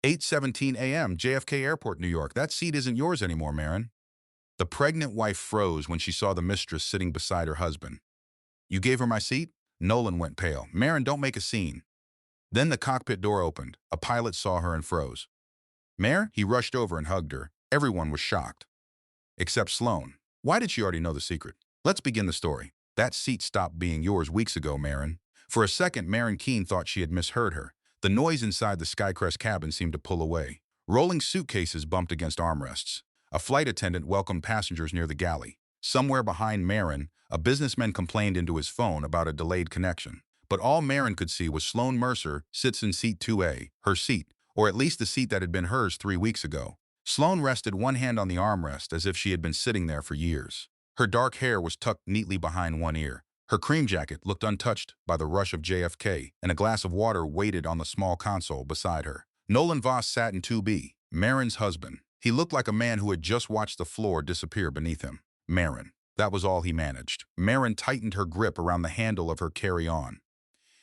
8:17 a.m., JFK Airport, New York. That seat isn't yours anymore, Marin. The pregnant wife froze when she saw the mistress sitting beside her husband. You gave her my seat? Nolan went pale. Marin, don't make a scene. Then the cockpit door opened. A pilot saw her and froze. Mare? He rushed over and hugged her. Everyone was shocked. Except Sloane. Why did she already know the secret? Let's begin the story. That seat stopped being yours weeks ago, Marin. For a second, Marin Keene thought she had misheard her. The noise inside the Skycrest cabin seemed to pull away. Rolling suitcases bumped against armrests. A flight attendant welcomed passengers near the galley. Somewhere behind Marin, a businessman complained into his phone about a delayed connection. But all Marin could see was Sloane Mercer sits in seat 2A, her seat, or at least the seat that had been hers 3 weeks ago. Sloane rested one hand on the armrest as if she had been sitting there for years. Her dark hair was tucked neatly behind one ear. Her cream jacket looked untouched by the rush of JFK, and a glass of water waited on the small console beside her. Nolan Voss sat in 2B, Marin's husband. He looked like a man who had just watched the floor disappear beneath him. Marin. That was all he managed. Marin tightened her grip around the handle of her carry-on.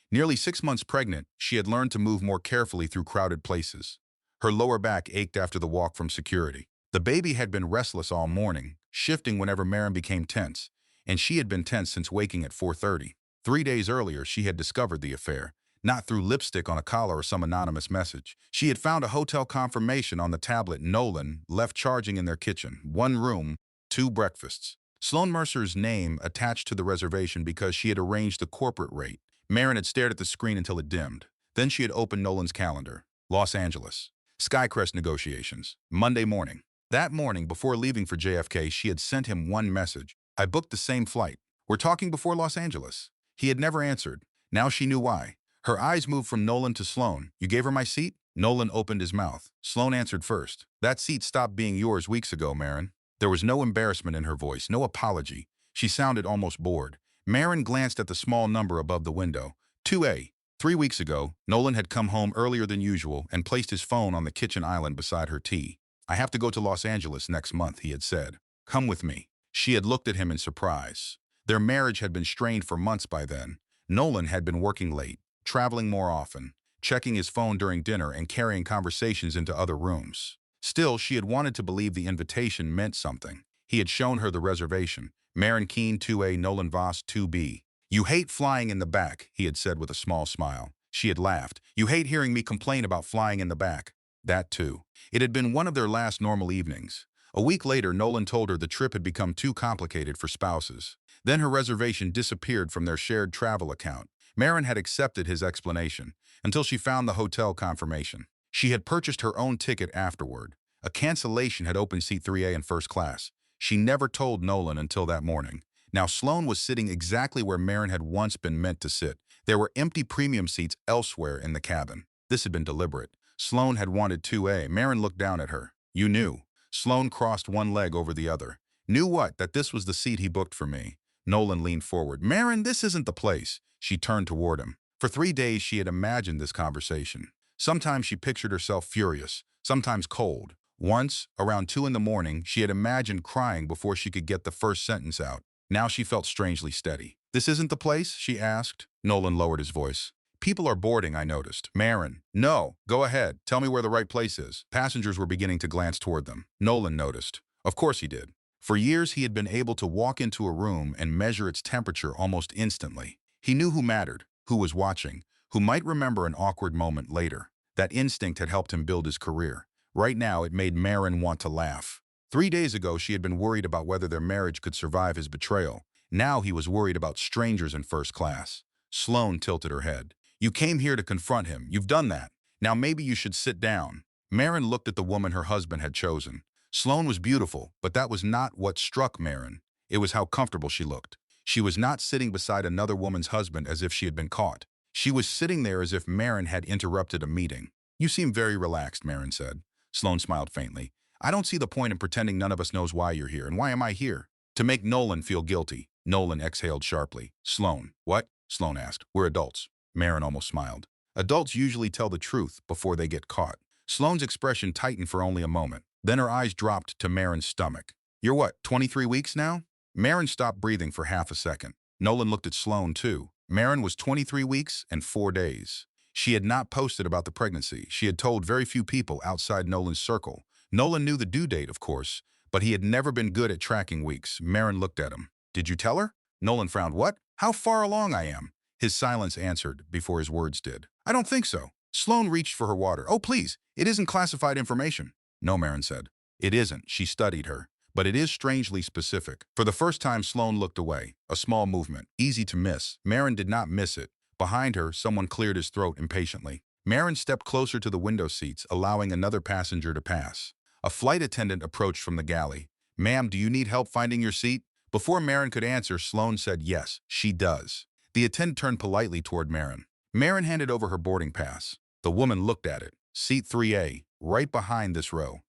Nearly 6 months pregnant, she had learned to move more carefully through crowded places. Her lower back ached after the walk from security. The baby had been restless all morning, shifting whenever Marin became tense, and she had been tense since waking at 4:30. 3 days earlier, she had discovered the affair, not through lipstick on a collar or some anonymous message. She had found a hotel confirmation on the tablet Nolan left charging in their kitchen. 1 room, 2 breakfasts. Sloane Mercer's name attached to the reservation because she had arranged the corporate rate. Marin had stared at the screen until it dimmed. Then she had opened Nolan's calendar. Los Angeles. Skycrest negotiations. Monday morning. That morning, before leaving for JFK, she had sent him one message. I booked the same flight. We're talking before Los Angeles. He had never answered. Now she knew why. Her eyes moved from Nolan to Sloane. You gave her my seat? Nolan opened his mouth. Sloane answered first. That seat stopped being yours weeks ago, Marin. There was no embarrassment in her voice, no apology. She sounded almost bored. Marin glanced at the small number above the window. 2A. 3 weeks ago, Nolan had come home earlier than usual and placed his phone on the kitchen island beside her tea. I have to go to Los Angeles next month, he had said. Come with me. She had looked at him in surprise. Their marriage had been strained for months by then. Nolan had been working late, traveling more often, checking his phone during dinner and carrying conversations into other rooms. Still, she had wanted to believe the invitation meant something. He had shown her the reservation. Marin Keene 2A, Nolan Voss 2B. You hate flying in the back, he had said with a small smile. She had laughed. You hate hearing me complain about flying in the back. That too. It had been one of their last normal evenings. A week later, Nolan told her the trip had become too complicated for spouses. Then her reservation disappeared from their shared travel account. Marin had accepted his explanation, until she found the hotel confirmation. She had purchased her own ticket afterward. A cancellation had opened seat 3A in first class. She never told Nolan until that morning. Now Sloane was sitting exactly where Marin had once been meant to sit. There were empty premium seats elsewhere in the cabin. This had been deliberate. Sloane had wanted 2A. Marin looked down at her. You knew. Sloane crossed one leg over the other. Knew what? That this was the seat he booked for me. Nolan leaned forward. Marin, this isn't the place. She turned toward him. For 3 days, she had imagined this conversation. Sometimes she pictured herself furious, sometimes cold. Once, around 2 in the morning, she had imagined crying before she could get the first sentence out. Now she felt strangely steady. This isn't the place? She asked. Nolan lowered his voice. People are boarding, I noticed. Marin. No. Go ahead. Tell me where the right place is. Passengers were beginning to glance toward them. Nolan noticed. Of course he did. For years he had been able to walk into a room and measure its temperature almost instantly. He knew who mattered, who was watching, who might remember an awkward moment later. That instinct had helped him build his career. Right now it made Marin want to laugh. 3 days ago she had been worried about whether their marriage could survive his betrayal. Now he was worried about strangers in first class. Sloane tilted her head. You came here to confront him. You've done that. Now maybe you should sit down. Marin looked at the woman her husband had chosen. Sloane was beautiful, but that was not what struck Marin. It was how comfortable she looked. She was not sitting beside another woman's husband as if she had been caught. She was sitting there as if Marin had interrupted a meeting. You seem very relaxed, Marin said. Sloane smiled faintly. I don't see the point in pretending none of us knows why you're here, and why am I here? To make Nolan feel guilty. Nolan exhaled sharply. Sloane. What? Sloane asked. We're adults. Marin almost smiled. Adults usually tell the truth before they get caught. Sloane's expression tightened for only a moment. Then her eyes dropped to Marin's stomach. You're what, 23 weeks now? Marin stopped breathing for half a second. Nolan looked at Sloane, too. Marin was 23 weeks and 4 days. She had not posted about the pregnancy. She had told very few people outside Nolan's circle. Nolan knew the due date, of course, but he had never been good at tracking weeks. Marin looked at him. Did you tell her? Nolan frowned. What? How far along I am? His silence answered before his words did. I don't think so. Sloane reached for her water. Oh, please, it isn't classified information. No, Marin said. It isn't. She studied her. But it is strangely specific. For the first time, Sloane looked away. A small movement, easy to miss. Marin did not miss it. Behind her, someone cleared his throat impatiently. Marin stepped closer to the window seats, allowing another passenger to pass. A flight attendant approached from the galley. Ma'am, do you need help finding your seat? Before Marin could answer, Sloane said yes, she does. The attendant turned politely toward Marin. Marin handed over her boarding pass. The woman looked at it. Seat 3A, right behind this row.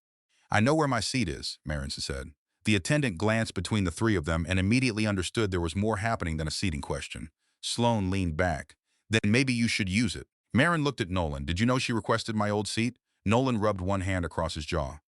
I know where my seat is, Marin said. The attendant glanced between the three of them and immediately understood there was more happening than a seating question. Sloane leaned back. Then maybe you should use it. Marin looked at Nolan. Did you know she requested my old seat? Nolan rubbed one hand across his jaw.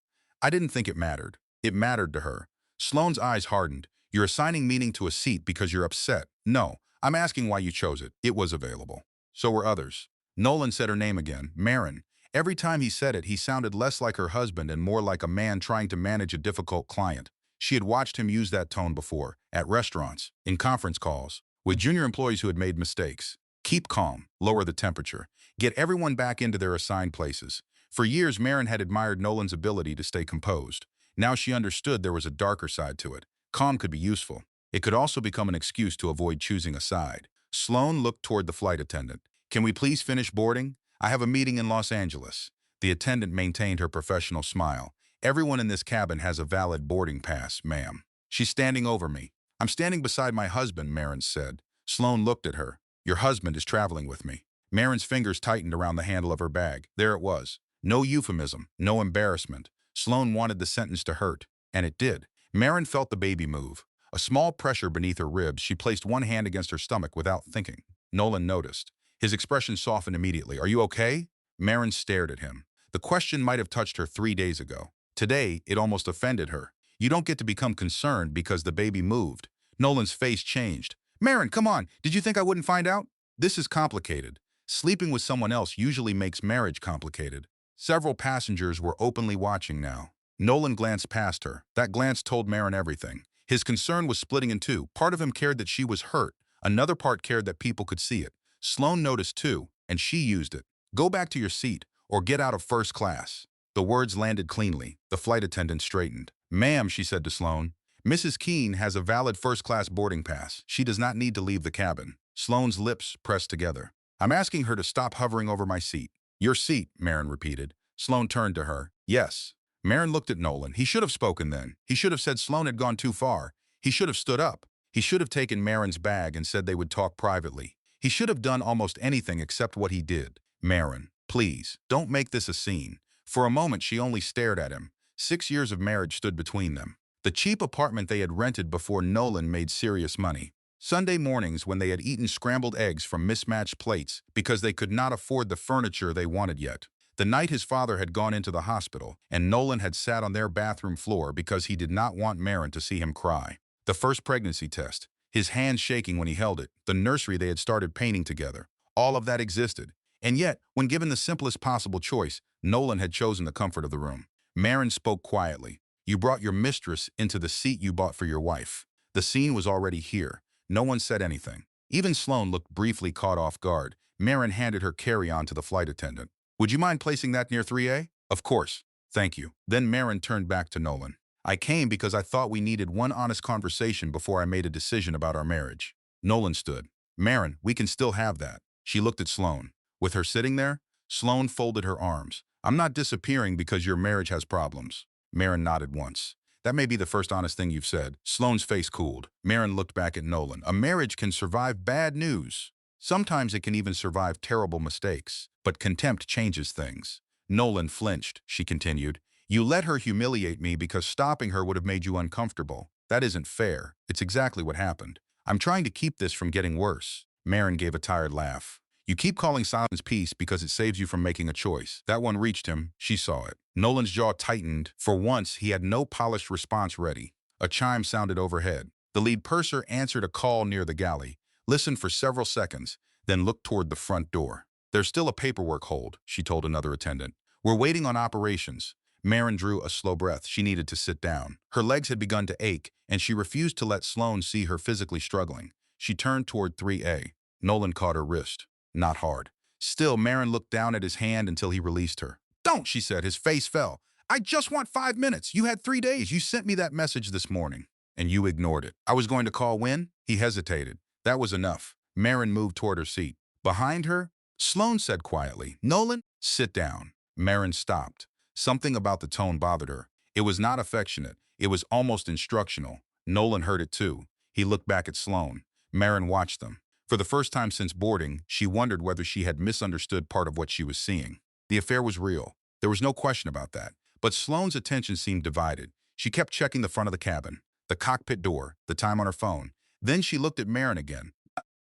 I didn't think it mattered. It mattered to her. Sloane's eyes hardened. You're assigning meaning to a seat because you're upset. No, I'm asking why you chose it. It was available. So were others. Nolan said her name again, Marin. Every time he said it, he sounded less like her husband and more like a man trying to manage a difficult client. She had watched him use that tone before, at restaurants, in conference calls, with junior employees who had made mistakes. Keep calm, lower the temperature, get everyone back into their assigned places. For years, Marin had admired Nolan's ability to stay composed. Now she understood there was a darker side to it. Calm could be useful. It could also become an excuse to avoid choosing a side. Sloane looked toward the flight attendant. Can we please finish boarding? I have a meeting in Los Angeles. The attendant maintained her professional smile. Everyone in this cabin has a valid boarding pass, ma'am. She's standing over me. I'm standing beside my husband, Marin said. Sloane looked at her. Your husband is traveling with me. Marin's fingers tightened around the handle of her bag. There it was. No euphemism, no embarrassment. Sloane wanted the sentence to hurt, and it did. Marin felt the baby move. A small pressure beneath her ribs. She placed one hand against her stomach without thinking. Nolan noticed. His expression softened immediately. Are you okay? Marin stared at him. The question might have touched her 3 days ago. Today, it almost offended her. You don't get to become concerned because the baby moved. Nolan's face changed. Marin, come on. Did you think I wouldn't find out? This is complicated. Sleeping with someone else usually makes marriage complicated. Several passengers were openly watching now. Nolan glanced past her. That glance told Marin everything. His concern was splitting in two. Part of him cared that she was hurt. Another part cared that people could see it. Sloane noticed too, and she used it. Go back to your seat, or get out of first class. The words landed cleanly. The flight attendant straightened. Ma'am, she said to Sloane, Mrs. Keene has a valid first-class boarding pass. She does not need to leave the cabin. Sloane's lips pressed together. I'm asking her to stop hovering over my seat. Your seat, Marin repeated. Sloane turned to her. Yes. Marin looked at Nolan. He should have spoken then. He should have said Sloane had gone too far. He should have stood up. He should have taken Marin's bag and said they would talk privately. He should have done almost anything except what he did. Marin, please, don't make this a scene. For a moment, she only stared at him. 6 years of marriage stood between them. The cheap apartment they had rented before Nolan made serious money. Sunday mornings when they had eaten scrambled eggs from mismatched plates because they could not afford the furniture they wanted yet. The night his father had gone into the hospital and Nolan had sat on their bathroom floor because he did not want Marin to see him cry. The first pregnancy test. His hands shaking when he held it. The nursery they had started painting together. All of that existed. And yet, when given the simplest possible choice, Nolan had chosen the comfort of the room. Marin spoke quietly. You brought your mistress into the seat you bought for your wife. The scene was already here. No one said anything. Even Sloane looked briefly caught off guard. Marin handed her carry-on to the flight attendant. Would you mind placing that near 3A? Of course. Thank you. Then Marin turned back to Nolan. I came because I thought we needed one honest conversation before I made a decision about our marriage. Nolan stood. Marin, we can still have that. She looked at Sloane. With her sitting there, Sloane folded her arms. I'm not disappearing because your marriage has problems. Marin nodded once. That may be the first honest thing you've said. Sloane's face cooled. Marin looked back at Nolan. A marriage can survive bad news. Sometimes it can even survive terrible mistakes. But contempt changes things. Nolan flinched, she continued. You let her humiliate me because stopping her would have made you uncomfortable. That isn't fair. It's exactly what happened. I'm trying to keep this from getting worse. Marin gave a tired laugh. You keep calling silence peace because it saves you from making a choice. That one reached him. She saw it. Nolan's jaw tightened. For once, he had no polished response ready. A chime sounded overhead. The lead purser answered a call near the galley, listened for several seconds, then looked toward the front door. There's still a paperwork hold, she told another attendant. We're waiting on operations. Marin drew a slow breath. She needed to sit down. Her legs had begun to ache, and she refused to let Sloan see her physically struggling. She turned toward 3A. Nolan caught her wrist. Not hard. Still, Marin looked down at his hand until he released her. Don't, she said. His face fell. I just want 5 minutes. You had 3 days. You sent me that message this morning. And you ignored it. I was going to call when? He hesitated. That was enough. Marin moved toward her seat. Behind her, Sloan said quietly, Nolan, sit down. Marin stopped. Something about the tone bothered her. It was not affectionate. It was almost instructional. Nolan heard it too. He looked back at Sloan. Marin watched them. For the first time since boarding, she wondered whether she had misunderstood part of what she was seeing. The affair was real. There was no question about that. But Sloan's attention seemed divided. She kept checking the front of the cabin, the cockpit door, the time on her phone. Then she looked at Marin again.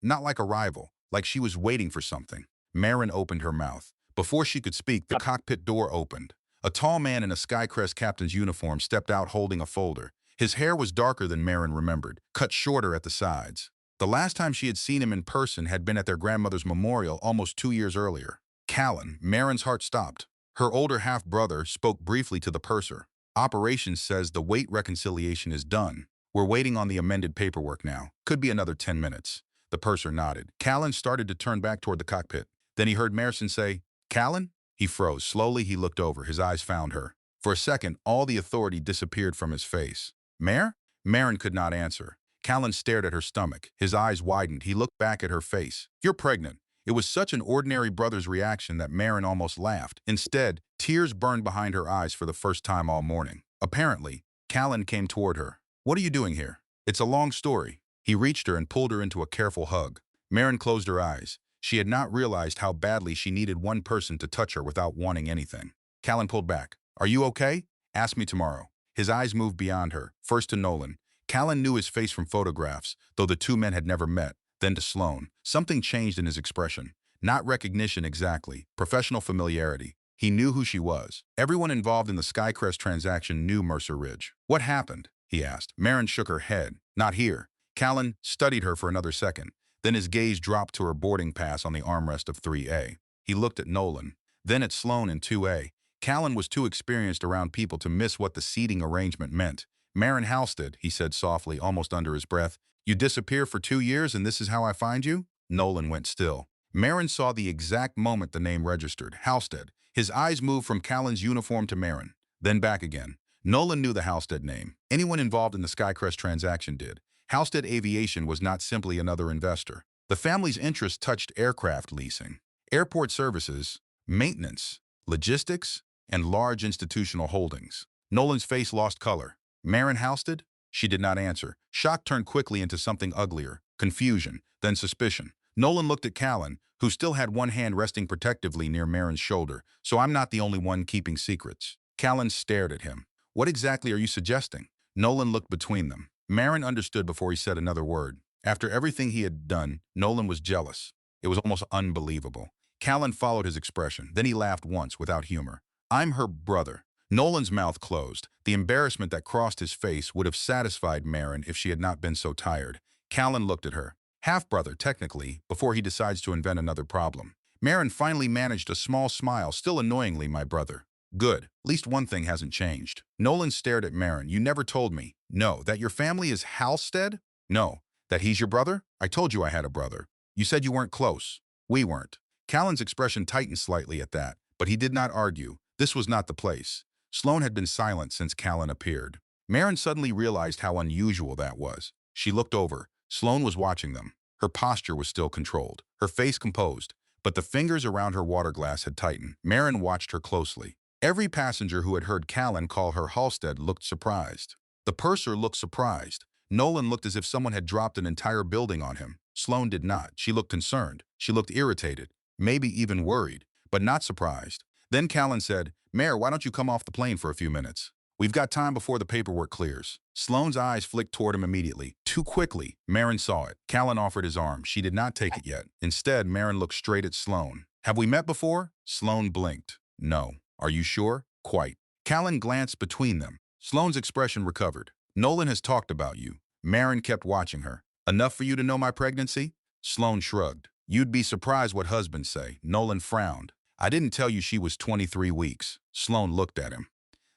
Not like a rival, like she was waiting for something. Marin opened her mouth. Before she could speak, the cockpit door opened. A tall man in a Skycrest captain's uniform stepped out holding a folder. His hair was darker than Marin remembered, cut shorter at the sides. The last time she had seen him in person had been at their grandmother's memorial almost 2 years earlier. Callan, Marin's heart stopped. Her older half-brother spoke briefly to the purser. Operations says the weight reconciliation is done. We're waiting on the amended paperwork now. Could be another 10 minutes. The purser nodded. Callan started to turn back toward the cockpit. Then he heard Marison say, Callan? He froze. Slowly, he looked over. His eyes found her. For a second, all the authority disappeared from his face. Mare? Marin could not answer. Callan stared at her stomach. His eyes widened. He looked back at her face. You're pregnant. It was such an ordinary brother's reaction that Marin almost laughed. Instead, tears burned behind her eyes for the first time all morning. Apparently, Callan came toward her. What are you doing here? It's a long story. He reached her and pulled her into a careful hug. Marin closed her eyes. She had not realized how badly she needed one person to touch her without wanting anything. Callan pulled back. Are you okay? Ask me tomorrow. His eyes moved beyond her, first to Nolan. Callan knew his face from photographs, though the two men had never met. Then to Sloan. Something changed in his expression. Not recognition exactly, professional familiarity. He knew who she was. Everyone involved in the Skycrest transaction knew Mercer Ridge. What happened? He asked. Marin shook her head. Not here. Callan studied her for another second. Then his gaze dropped to her boarding pass on the armrest of 3A. He looked at Nolan, then at Sloan in 2A. Callan was too experienced around people to miss what the seating arrangement meant. Marin Halstead, he said softly, almost under his breath. You disappear for 2 years and this is how I find you? Nolan went still. Marin saw the exact moment the name registered, Halstead. His eyes moved from Callan's uniform to Marin, then back again. Nolan knew the Halstead name. Anyone involved in the Skycrest transaction did. Halstead Aviation was not simply another investor. The family's interests touched aircraft leasing, airport services, maintenance, logistics, and large institutional holdings. Nolan's face lost color. Marin Halstead? She did not answer. Shock turned quickly into something uglier, confusion, then suspicion. Nolan looked at Callan, who still had one hand resting protectively near Marin's shoulder. So I'm not the only one keeping secrets. Callan stared at him. What exactly are you suggesting? Nolan looked between them. Marin understood before he said another word. After everything he had done, Nolan was jealous. It was almost unbelievable. Callan followed his expression. Then he laughed once without humor. I'm her brother. Nolan's mouth closed. The embarrassment that crossed his face would have satisfied Marin if she had not been so tired. Callan looked at her. Half-brother, technically, before he decides to invent another problem. Marin finally managed a small smile, still annoyingly my brother. Good. At least one thing hasn't changed. Nolan stared at Marin. You never told me. No, that your family is Halstead? No. That he's your brother? I told you I had a brother. You said you weren't close. We weren't. Callan's expression tightened slightly at that, but he did not argue. This was not the place. Sloan had been silent since Callan appeared. Marin suddenly realized how unusual that was. She looked over. Sloan was watching them. Her posture was still controlled, her face composed, but the fingers around her water glass had tightened. Marin watched her closely. Every passenger who had heard Callan call her Halstead looked surprised. The purser looked surprised. Nolan looked as if someone had dropped an entire building on him. Sloan did not. She looked concerned. She looked irritated, maybe even worried, but not surprised. Then Callan said, Mayor, why don't you come off the plane for a few minutes? We've got time before the paperwork clears. Sloan's eyes flicked toward him immediately. Too quickly. Marin saw it. Callan offered his arm. She did not take it yet. Instead, Marin looked straight at Sloan. Have we met before? Sloan blinked. No. Are you sure? Quite. Callan glanced between them. Sloan's expression recovered. Nolan has talked about you. Marin kept watching her. Enough for you to know my pregnancy? Sloan shrugged. You'd be surprised what husbands say. Nolan frowned. I didn't tell you she was 23 weeks. Sloane looked at him.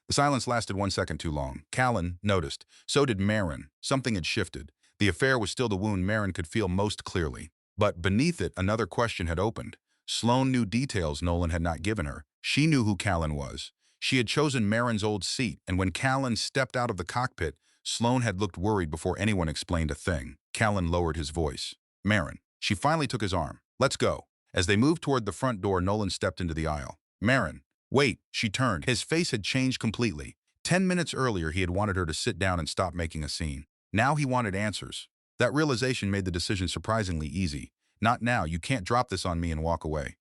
The silence lasted 1 second too long. Callan noticed. So did Marin. Something had shifted. The affair was still the wound Marin could feel most clearly. But beneath it, another question had opened. Sloane knew details Nolan had not given her. She knew who Callan was. She had chosen Marin's old seat, and when Callan stepped out of the cockpit, Sloane had looked worried before anyone explained a thing. Callan lowered his voice. Marin. She finally took his arm. Let's go. As they moved toward the front door, Nolan stepped into the aisle. Marin. Wait, she turned. His face had changed completely. 10 minutes earlier, he had wanted her to sit down and stop making a scene. Now he wanted answers. That realization made the decision surprisingly easy. Not now, you can't drop this on me and walk away.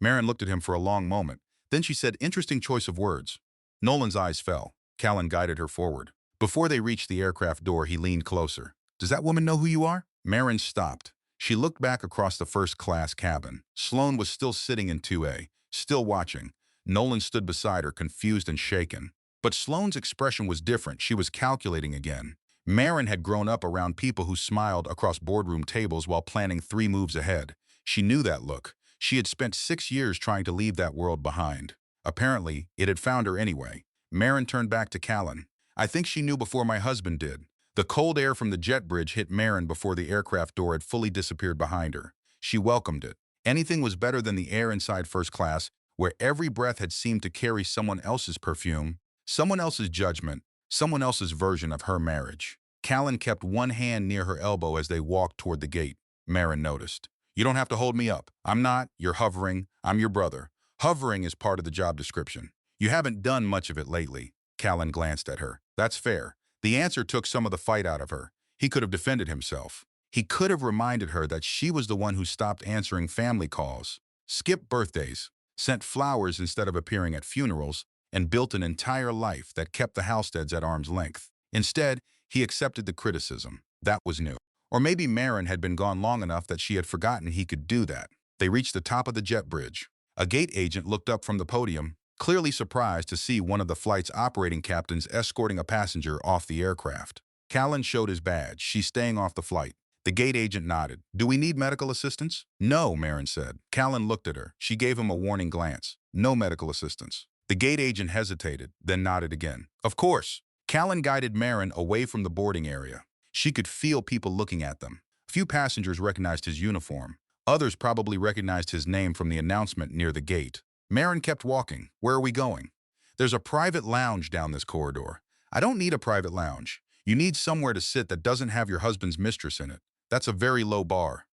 Marin looked at him for a long moment. Then she said, interesting choice of words. Nolan's eyes fell. Callan guided her forward. Before they reached the aircraft door, he leaned closer. Does that woman know who you are? Marin stopped. She looked back across the first-class cabin. Sloane was still sitting in 2A, still watching. Nolan stood beside her, confused and shaken. But Sloane's expression was different. She was calculating again. Marin had grown up around people who smiled across boardroom tables while planning 3 moves ahead. She knew that look. She had spent 6 years trying to leave that world behind. Apparently, it had found her anyway. Marin turned back to Callan. I think she knew before my husband did. The cold air from the jet bridge hit Marin before the aircraft door had fully disappeared behind her. She welcomed it. Anything was better than the air inside first class, where every breath had seemed to carry someone else's perfume, someone else's judgment, someone else's version of her marriage. Callan kept one hand near her elbow as they walked toward the gate. Marin noticed. You don't have to hold me up. I'm not. You're hovering. I'm your brother. Hovering is part of the job description. You haven't done much of it lately. Callan glanced at her. That's fair. The answer took some of the fight out of her. He could have defended himself. He could have reminded her that she was the one who stopped answering family calls, skipped birthdays, sent flowers instead of appearing at funerals, and built an entire life that kept the Halsteads at arm's length. Instead, he accepted the criticism. That was new. Or maybe Marin had been gone long enough that she had forgotten he could do that. They reached the top of the jet bridge. A gate agent looked up from the podium, clearly surprised to see one of the flight's operating captains escorting a passenger off the aircraft. Callan showed his badge. She's staying off the flight. The gate agent nodded. Do we need medical assistance? No, Marin said. Callan looked at her. She gave him a warning glance. No medical assistance. The gate agent hesitated, then nodded again. Of course. Callan guided Marin away from the boarding area. She could feel people looking at them. A few passengers recognized his uniform. Others probably recognized his name from the announcement near the gate. Marin kept walking. Where are we going? There's a private lounge down this corridor. I don't need a private lounge. You need somewhere to sit that doesn't have your husband's mistress in it. That's a very low bar.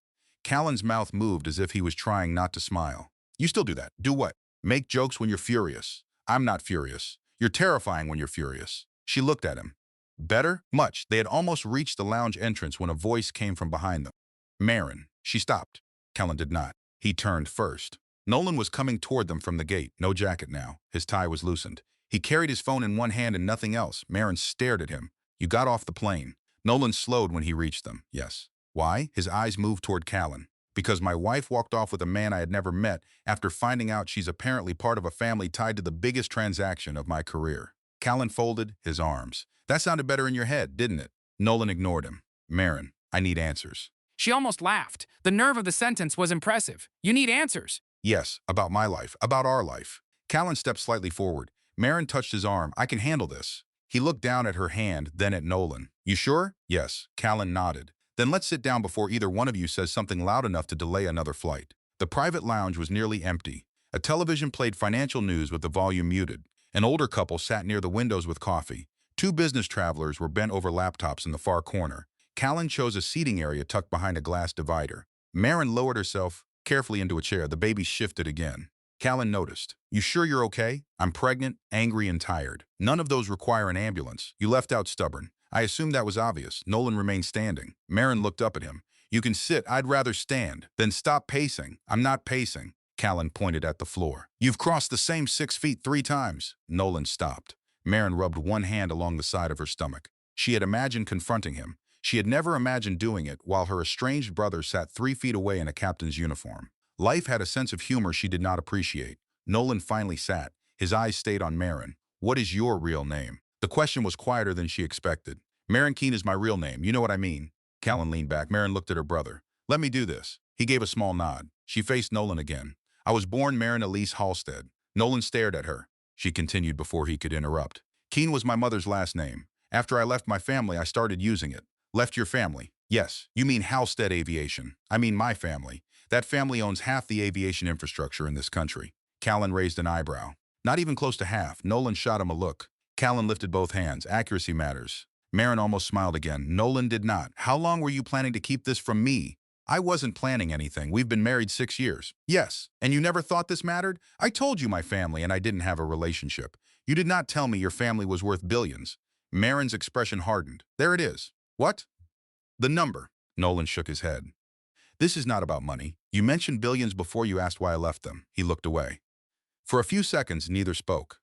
Callan's mouth moved as if he was trying not to smile. You still do that. Do what? Make jokes when you're furious. I'm not furious. You're terrifying when you're furious. She looked at him. Better? Much. They had almost reached the lounge entrance when a voice came from behind them. Marin. She stopped. Callan did not. He turned first. Nolan was coming toward them from the gate. No jacket now. His tie was loosened. He carried his phone in one hand and nothing else. Marin stared at him. You got off the plane. Nolan slowed when he reached them. Yes. Why? His eyes moved toward Callan. Because my wife walked off with a man I had never met after finding out she's apparently part of a family tied to the biggest transaction of my career. Callan folded his arms. That sounded better in your head, didn't it? Nolan ignored him. Marin, I need answers. She almost laughed. The nerve of the sentence was impressive. You need answers. Yes, about my life, about our life. Callan stepped slightly forward. Marin touched his arm. I can handle this. He looked down at her hand, then at Nolan. You sure? Yes. Callan nodded. Then let's sit down before either one of you says something loud enough to delay another flight. The private lounge was nearly empty. A television played financial news with the volume muted. An older couple sat near the windows with coffee. 2 business travelers were bent over laptops in the far corner. Callan chose a seating area tucked behind a glass divider. Marin lowered herself carefully into a chair. The baby shifted again. Callan noticed. You sure you're okay? I'm pregnant, angry, and tired. None of those require an ambulance. You left out stubborn. I assumed that was obvious. Nolan remained standing. Marin looked up at him. You can sit. I'd rather stand. Then stop pacing. I'm not pacing. Callan pointed at the floor. You've crossed the same 6 feet 3 times. Nolan stopped. Marin rubbed one hand along the side of her stomach. She had imagined confronting him. She had never imagined doing it while her estranged brother sat 3 feet away in a captain's uniform. Life had a sense of humor she did not appreciate. Nolan finally sat. His eyes stayed on Marin. What is your real name? The question was quieter than she expected. Marin Keene is my real name. You know what I mean. Callan leaned back. Marin looked at her brother. Let me do this. He gave a small nod. She faced Nolan again. I was born Marin Elise Halstead. Nolan stared at her. She continued before he could interrupt. Keene was my mother's last name. After I left my family, I started using it. Left your family? Yes. You mean Halstead Aviation. I mean my family. That family owns half the aviation infrastructure in this country. Callan raised an eyebrow. Not even close to half. Nolan shot him a look. Callan lifted both hands. Accuracy matters. Marin almost smiled again. Nolan did not. How long were you planning to keep this from me? I wasn't planning anything. We've been married 6 years. Yes. And you never thought this mattered? I told you my family and I didn't have a relationship. You did not tell me your family was worth billions. Marin's expression hardened. There it is. What? The number. Nolan shook his head. This is not about money. You mentioned billions before you asked why I left them. He looked away. For a few seconds, neither spoke.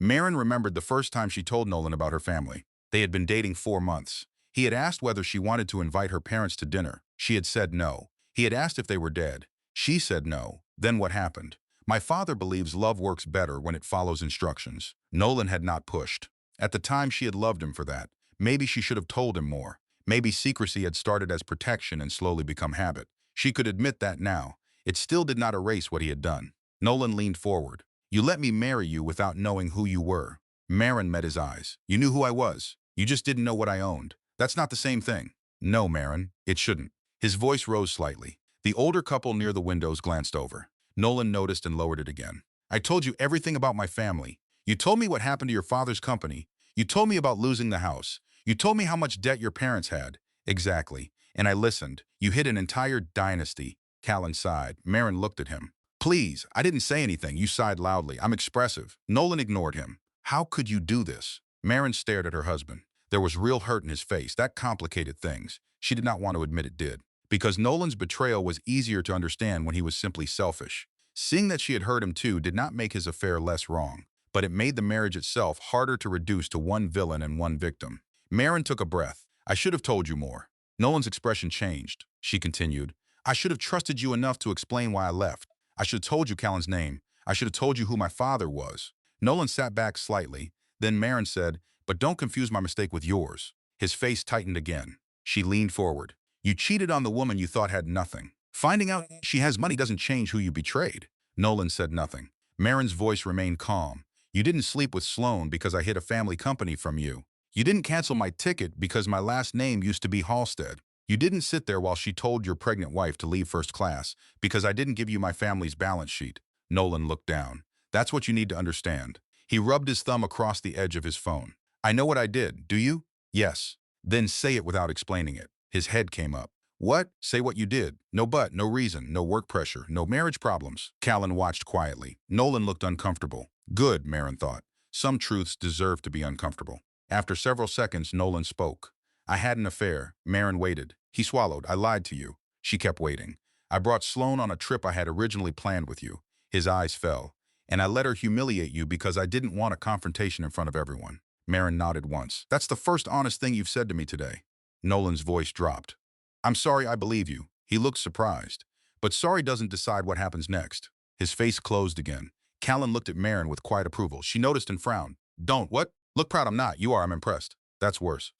Marin remembered the first time she told Nolan about her family. They had been dating 4 months. He had asked whether she wanted to invite her parents to dinner. She had said no. He had asked if they were dead. She said no. Then what happened? My father believes love works better when it follows instructions. Nolan had not pushed. At the time, she had loved him for that. Maybe she should have told him more. Maybe secrecy had started as protection and slowly become habit. She could admit that now. It still did not erase what he had done. Nolan leaned forward. You let me marry you without knowing who you were. Marin met his eyes. You knew who I was. You just didn't know what I owned. That's not the same thing. No, Marin, it shouldn't. His voice rose slightly. The older couple near the windows glanced over. Nolan noticed and lowered it again. I told you everything about my family. You told me what happened to your father's company. You told me about losing the house. You told me how much debt your parents had. Exactly. And I listened. You hid an entire dynasty. Callan sighed. Marin looked at him. Please, I didn't say anything. You sighed loudly. I'm expressive. Nolan ignored him. How could you do this? Marin stared at her husband. There was real hurt in his face. That complicated things. She did not want to admit it did. Because Nolan's betrayal was easier to understand when he was simply selfish. Seeing that she had hurt him too did not make his affair less wrong, but it made the marriage itself harder to reduce to one villain and one victim. Marin took a breath. I should have told you more. Nolan's expression changed. She continued. I should have trusted you enough to explain why I left. I should have told you Callan's name. I should have told you who my father was. Nolan sat back slightly. Then Marin said, but don't confuse my mistake with yours. His face tightened again. She leaned forward. You cheated on the woman you thought had nothing. Finding out she has money doesn't change who you betrayed. Nolan said nothing. Marin's voice remained calm. You didn't sleep with Sloan because I hid a family company from you. You didn't cancel my ticket because my last name used to be Halstead. You didn't sit there while she told your pregnant wife to leave first class because I didn't give you my family's balance sheet. Nolan looked down. That's what you need to understand. He rubbed his thumb across the edge of his phone. I know what I did, do you? Yes. Then say it without explaining it. His head came up. What? Say what you did. No but, no reason, no work pressure, no marriage problems. Callan watched quietly. Nolan looked uncomfortable. Good, Marin thought. Some truths deserve to be uncomfortable. After several seconds, Nolan spoke. I had an affair. Marin waited. He swallowed. I lied to you. She kept waiting. I brought Sloan on a trip I had originally planned with you. His eyes fell. And I let her humiliate you because I didn't want a confrontation in front of everyone. Marin nodded once. That's the first honest thing you've said to me today. Nolan's voice dropped. I'm sorry I believe you. He looked surprised. But sorry doesn't decide what happens next. His face closed again. Callan looked at Marin with quiet approval. She noticed and frowned. Don't, what? Look proud I'm not. You are, I'm impressed. That's worse.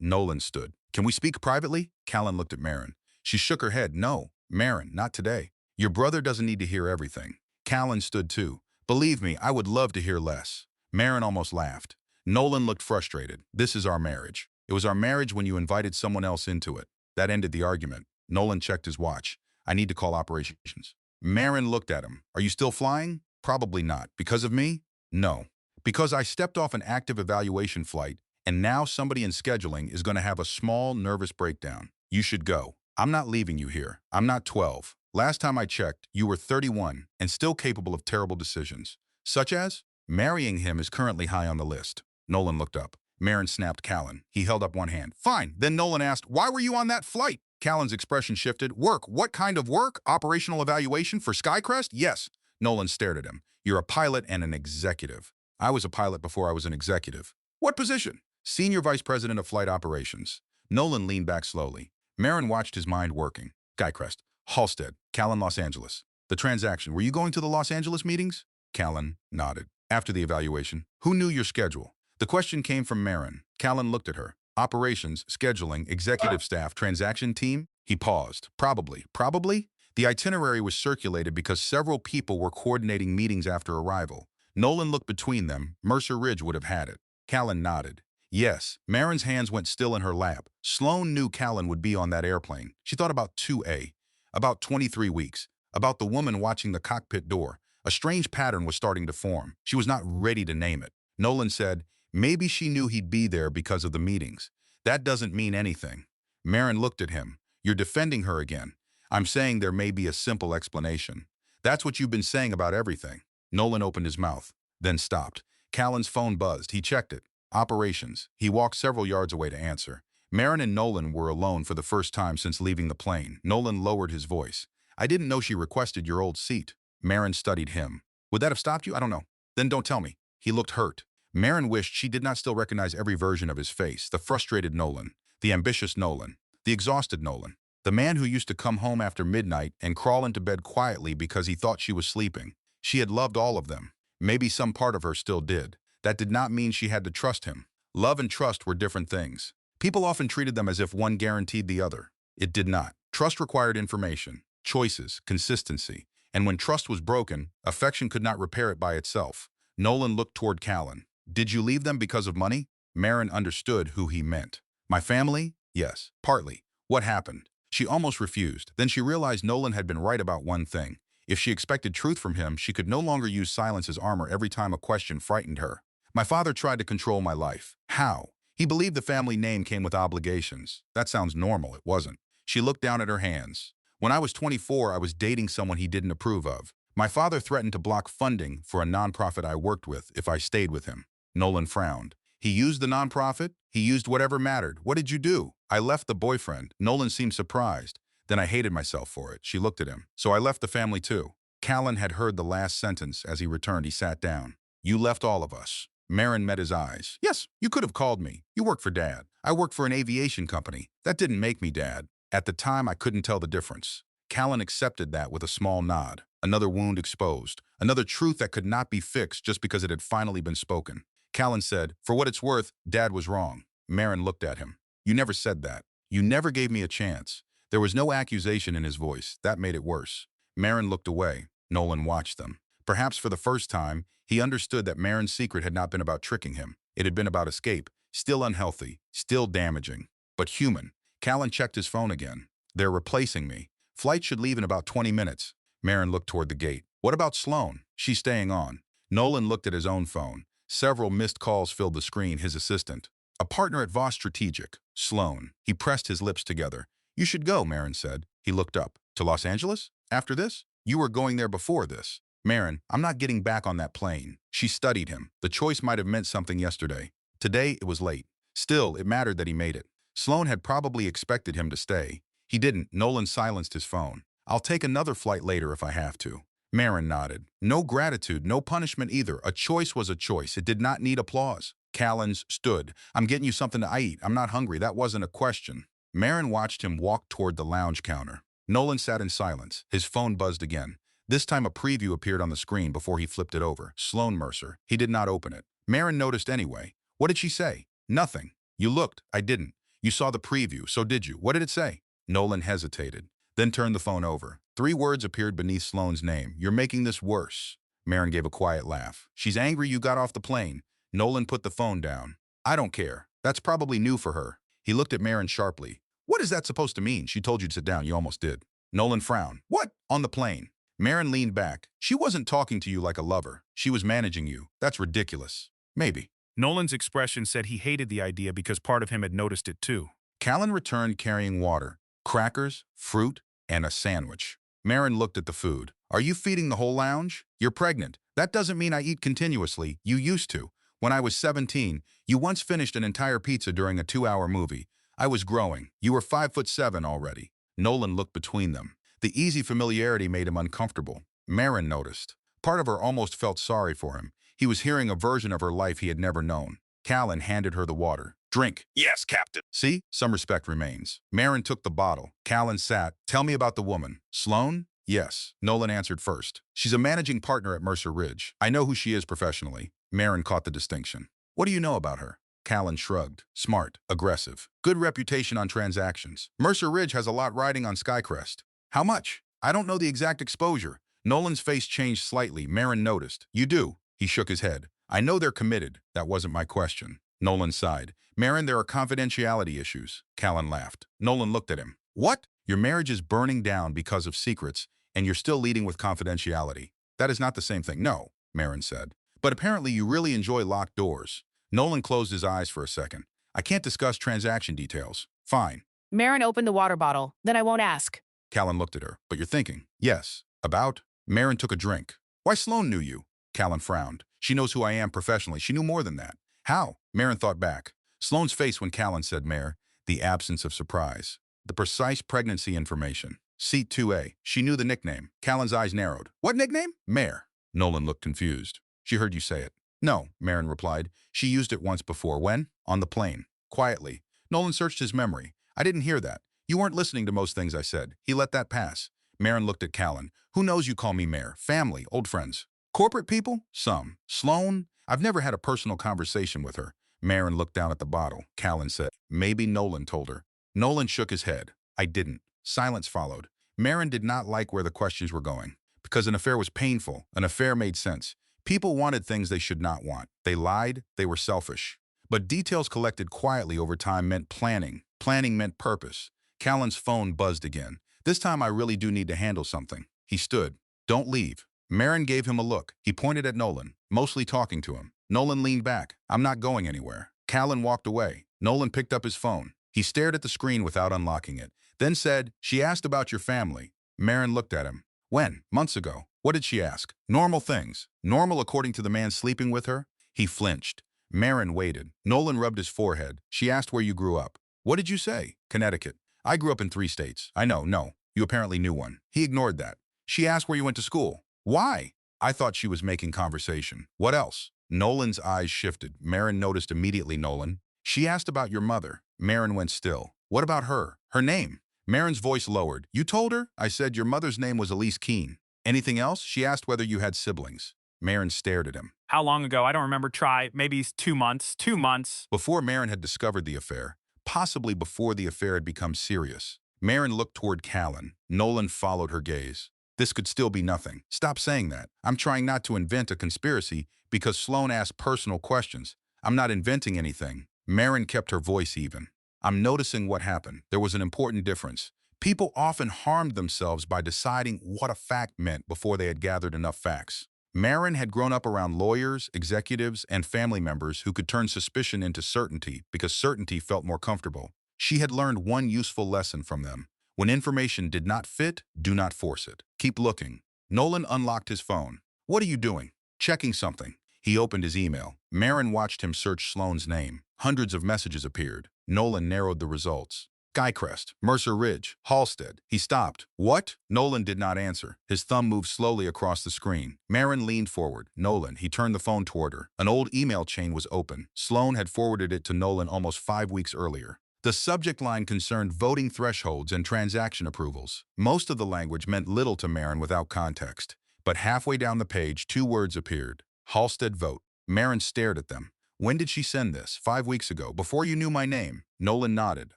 Nolan stood. Can we speak privately? Callan looked at Marin. She shook her head. No, Marin, not today. Your brother doesn't need to hear everything. Callan stood too. Believe me, I would love to hear less. Marin almost laughed. Nolan looked frustrated. This is our marriage. It was our marriage when you invited someone else into it. That ended the argument. Nolan checked his watch. I need to call operations. Marin looked at him. Are you still flying? Probably not. Because of me? No. Because I stepped off an active evaluation flight, and now somebody in scheduling is going to have a small nervous breakdown. You should go. I'm not leaving you here. I'm not 12. Last time I checked, you were 31 and still capable of terrible decisions. Such as? Marrying him is currently high on the list. Nolan looked up. Marin snapped Callan. He held up one hand. Fine. Then Nolan asked, why were you on that flight? Callan's expression shifted. Work. What kind of work? Operational evaluation for Skycrest? Yes. Nolan stared at him. You're a pilot and an executive. I was a pilot before I was an executive. What position? Senior Vice President of Flight Operations. Nolan leaned back slowly. Marin watched his mind working. Skycrest. Halstead. Callan, Los Angeles. The transaction. Were you going to the Los Angeles meetings? Callan nodded. After the evaluation. Who knew your schedule? The question came from Marin. Callan looked at her. Operations, scheduling, executive staff, transaction team? He paused. Probably. Probably? The itinerary was circulated because several people were coordinating meetings after arrival. Nolan looked between them. Mercer Ridge would have had it. Callan nodded. Yes. Marin's hands went still in her lap. Sloane knew Callan would be on that airplane. She thought about 2A, about 23 weeks, about the woman watching the cockpit door. A strange pattern was starting to form. She was not ready to name it. Nolan said, maybe she knew he'd be there because of the meetings. That doesn't mean anything. Marin looked at him. You're defending her again. I'm saying there may be a simple explanation. That's what you've been saying about everything. Nolan opened his mouth, then stopped. Callan's phone buzzed. He checked it. Operations. He walked several yards away to answer. Marin and Nolan were alone for the first time since leaving the plane. Nolan lowered his voice. I didn't know she requested your old seat. Marin studied him. Would that have stopped you? I don't know. Then don't tell me. He looked hurt. Marin wished she did not still recognize every version of his face. The frustrated Nolan, the ambitious Nolan, the exhausted Nolan, the man who used to come home after midnight and crawl into bed quietly because he thought she was sleeping. She had loved all of them. Maybe some part of her still did. That did not mean she had to trust him. Love and trust were different things. People often treated them as if one guaranteed the other. It did not. Trust required information, choices, consistency. And when trust was broken, affection could not repair it by itself. Nolan looked toward Callan. Did you leave them because of money? Marin understood who he meant. My family? Yes, partly. What happened? She almost refused. Then she realized Nolan had been right about one thing. If she expected truth from him, she could no longer use silence as armor every time a question frightened her. My father tried to control my life. How? He believed the family name came with obligations. That sounds normal. It wasn't. She looked down at her hands. When I was 24, I was dating someone he didn't approve of. My father threatened to block funding for a nonprofit I worked with if I stayed with him. Nolan frowned. He used the nonprofit? He used whatever mattered. What did you do? I left the boyfriend. Nolan seemed surprised. Then I hated myself for it. She looked at him. So I left the family too. Callan had heard the last sentence. As he returned, he sat down. You left all of us. Marin met his eyes. Yes, you could have called me. You work for Dad. I work for an aviation company. That didn't make me Dad. At the time, I couldn't tell the difference. Callan accepted that with a small nod. Another wound exposed. Another truth that could not be fixed just because it had finally been spoken. Callan said, for what it's worth, Dad was wrong. Marin looked at him. You never said that. You never gave me a chance. There was no accusation in his voice. That made it worse. Marin looked away. Nolan watched them. Perhaps for the first time, he understood that Marin's secret had not been about tricking him. It had been about escape. Still unhealthy. Still damaging. But human. Callan checked his phone again. They're replacing me. Flight should leave in about 20 minutes. Marin looked toward the gate. What about Sloane? She's staying on. Nolan looked at his own phone. Several missed calls filled the screen. His assistant. A partner at Voss Strategic. Sloane. He pressed his lips together. You should go, Marin said. He looked up. To Los Angeles? After this? You were going there before this. Marin, I'm not getting back on that plane. She studied him. The choice might have meant something yesterday. Today, it was late. Still, it mattered that he made it. Sloane had probably expected him to stay. He didn't. Nolan silenced his phone. I'll take another flight later if I have to. Marin nodded. No gratitude, no punishment either. A choice was a choice. It did not need applause. Callans stood. I'm getting you something to eat. I'm not hungry. That wasn't a question. Marin watched him walk toward the lounge counter. Nolan sat in silence. His phone buzzed again. This time a preview appeared on the screen before he flipped it over. Sloane Mercer. He did not open it. Marin noticed anyway. What did she say? Nothing. You looked. I didn't. You saw the preview, so did you. What did it say? Nolan hesitated, then turned the phone over. 3 words appeared beneath Sloane's name. You're making this worse. Marin gave a quiet laugh. She's angry you got off the plane. Nolan put the phone down. I don't care. That's probably new for her. He looked at Marin sharply. What is that supposed to mean? She told you to sit down. You almost did. Nolan frowned. What? On the plane. Marin leaned back. She wasn't talking to you like a lover. She was managing you. That's ridiculous. Maybe. Nolan's expression said he hated the idea because part of him had noticed it too. Callan returned carrying water, crackers, fruit, and a sandwich. Marin looked at the food. Are you feeding the whole lounge? You're pregnant. That doesn't mean I eat continuously. You used to. When I was 17, you once finished an entire pizza during a 2-hour movie. I was growing. You were 5'7" already. Nolan looked between them. The easy familiarity made him uncomfortable. Marin noticed. Part of her almost felt sorry for him. He was hearing a version of her life he had never known. Callan handed her the water. Drink. Yes, Captain. See? Some respect remains. Marin took the bottle. Callan sat. Tell me about the woman. Sloane? Yes. Nolan answered first. She's a managing partner at Mercer Ridge. I know who she is professionally. Marin caught the distinction. What do you know about her? Callan shrugged. Smart. Aggressive. Good reputation on transactions. Mercer Ridge has a lot riding on Skycrest. How much? I don't know the exact exposure. Nolan's face changed slightly. Marin noticed. You do. He shook his head. I know they're committed. That wasn't my question. Nolan sighed. Marin, there are confidentiality issues. Callan laughed. Nolan looked at him. What? Your marriage is burning down because of secrets, and you're still leading with confidentiality. That is not the same thing. No, Marin said. But apparently you really enjoy locked doors. Nolan closed his eyes for a second. I can't discuss transaction details. Fine. Marin opened the water bottle. Then I won't ask. Callan looked at her. But you're thinking. Yes. About? Marin took a drink. Why Sloane knew you? Callan frowned. She knows who I am professionally. She knew more than that. How? Marin thought back. Sloane's face when Callan said Mare, the absence of surprise. The precise pregnancy information. Seat 2A. She knew the nickname. Callan's eyes narrowed. What nickname? Mare. Nolan looked confused. She heard you say it. No, Marin replied. She used it once before. When? On the plane. Quietly. Nolan searched his memory. I didn't hear that. You weren't listening to most things I said. He let that pass. Marin looked at Callan. Who knows you call me Mare? Family, old friends. Corporate people? Some. Sloane? I've never had a personal conversation with her. Marin looked down at the bottle. Callan said, maybe Nolan told her. Nolan shook his head. I didn't. Silence followed. Marin did not like where the questions were going. Because an affair was painful. An affair made sense. People wanted things they should not want. They lied. They were selfish. But details collected quietly over time meant planning. Planning meant purpose. Callan's phone buzzed again. This time I really do need to handle something. He stood. Don't leave. Marin gave him a look. He pointed at Nolan, mostly talking to him. Nolan leaned back. I'm not going anywhere. Callan walked away. Nolan picked up his phone. He stared at the screen without unlocking it. Then said, she asked about your family. Marin looked at him. When? Months ago. What did she ask? Normal things. Normal according to the man sleeping with her? He flinched. Marin waited. Nolan rubbed his forehead. She asked where you grew up. What did you say? Connecticut. I grew up in 3 states. I know, no. You apparently knew one. He ignored that. She asked where you went to school. Why? I thought she was making conversation. What else? Nolan's eyes shifted. Marin noticed immediately. Nolan. She asked about your mother. Marin went still. What about her? Her name? Marin's voice lowered. You told her? I said your mother's name was Elise Keene. Anything else? She asked whether you had siblings. Marin stared at him. How long ago? I don't remember. Try. Maybe 2 months. 2 months. Before Marin had discovered the affair, possibly before the affair had become serious. Marin looked toward Callan. Nolan followed her gaze. This could still be nothing. Stop saying that. I'm trying not to invent a conspiracy because Sloane asked personal questions. I'm not inventing anything. Marin kept her voice even. I'm noticing what happened. There was an important difference. People often harmed themselves by deciding what a fact meant before they had gathered enough facts. Marin had grown up around lawyers, executives, and family members who could turn suspicion into certainty because certainty felt more comfortable. She had learned one useful lesson from them. When information did not fit, do not force it. Keep looking. Nolan unlocked his phone. What are you doing? Checking something. He opened his email. Marin watched him search Sloane's name. Hundreds of messages appeared. Nolan narrowed the results. Skycrest, Mercer Ridge, Halstead. He stopped. What? Nolan did not answer. His thumb moved slowly across the screen. Marin leaned forward. Nolan. He turned the phone toward her. An old email chain was open. Sloane had forwarded it to Nolan almost 5 weeks earlier. The subject line concerned voting thresholds and transaction approvals. Most of the language meant little to Marin without context. But halfway down the page, 2 words appeared. Halstead vote. Marin stared at them. When did she send this? 5 weeks ago, before you knew my name. Nolan nodded.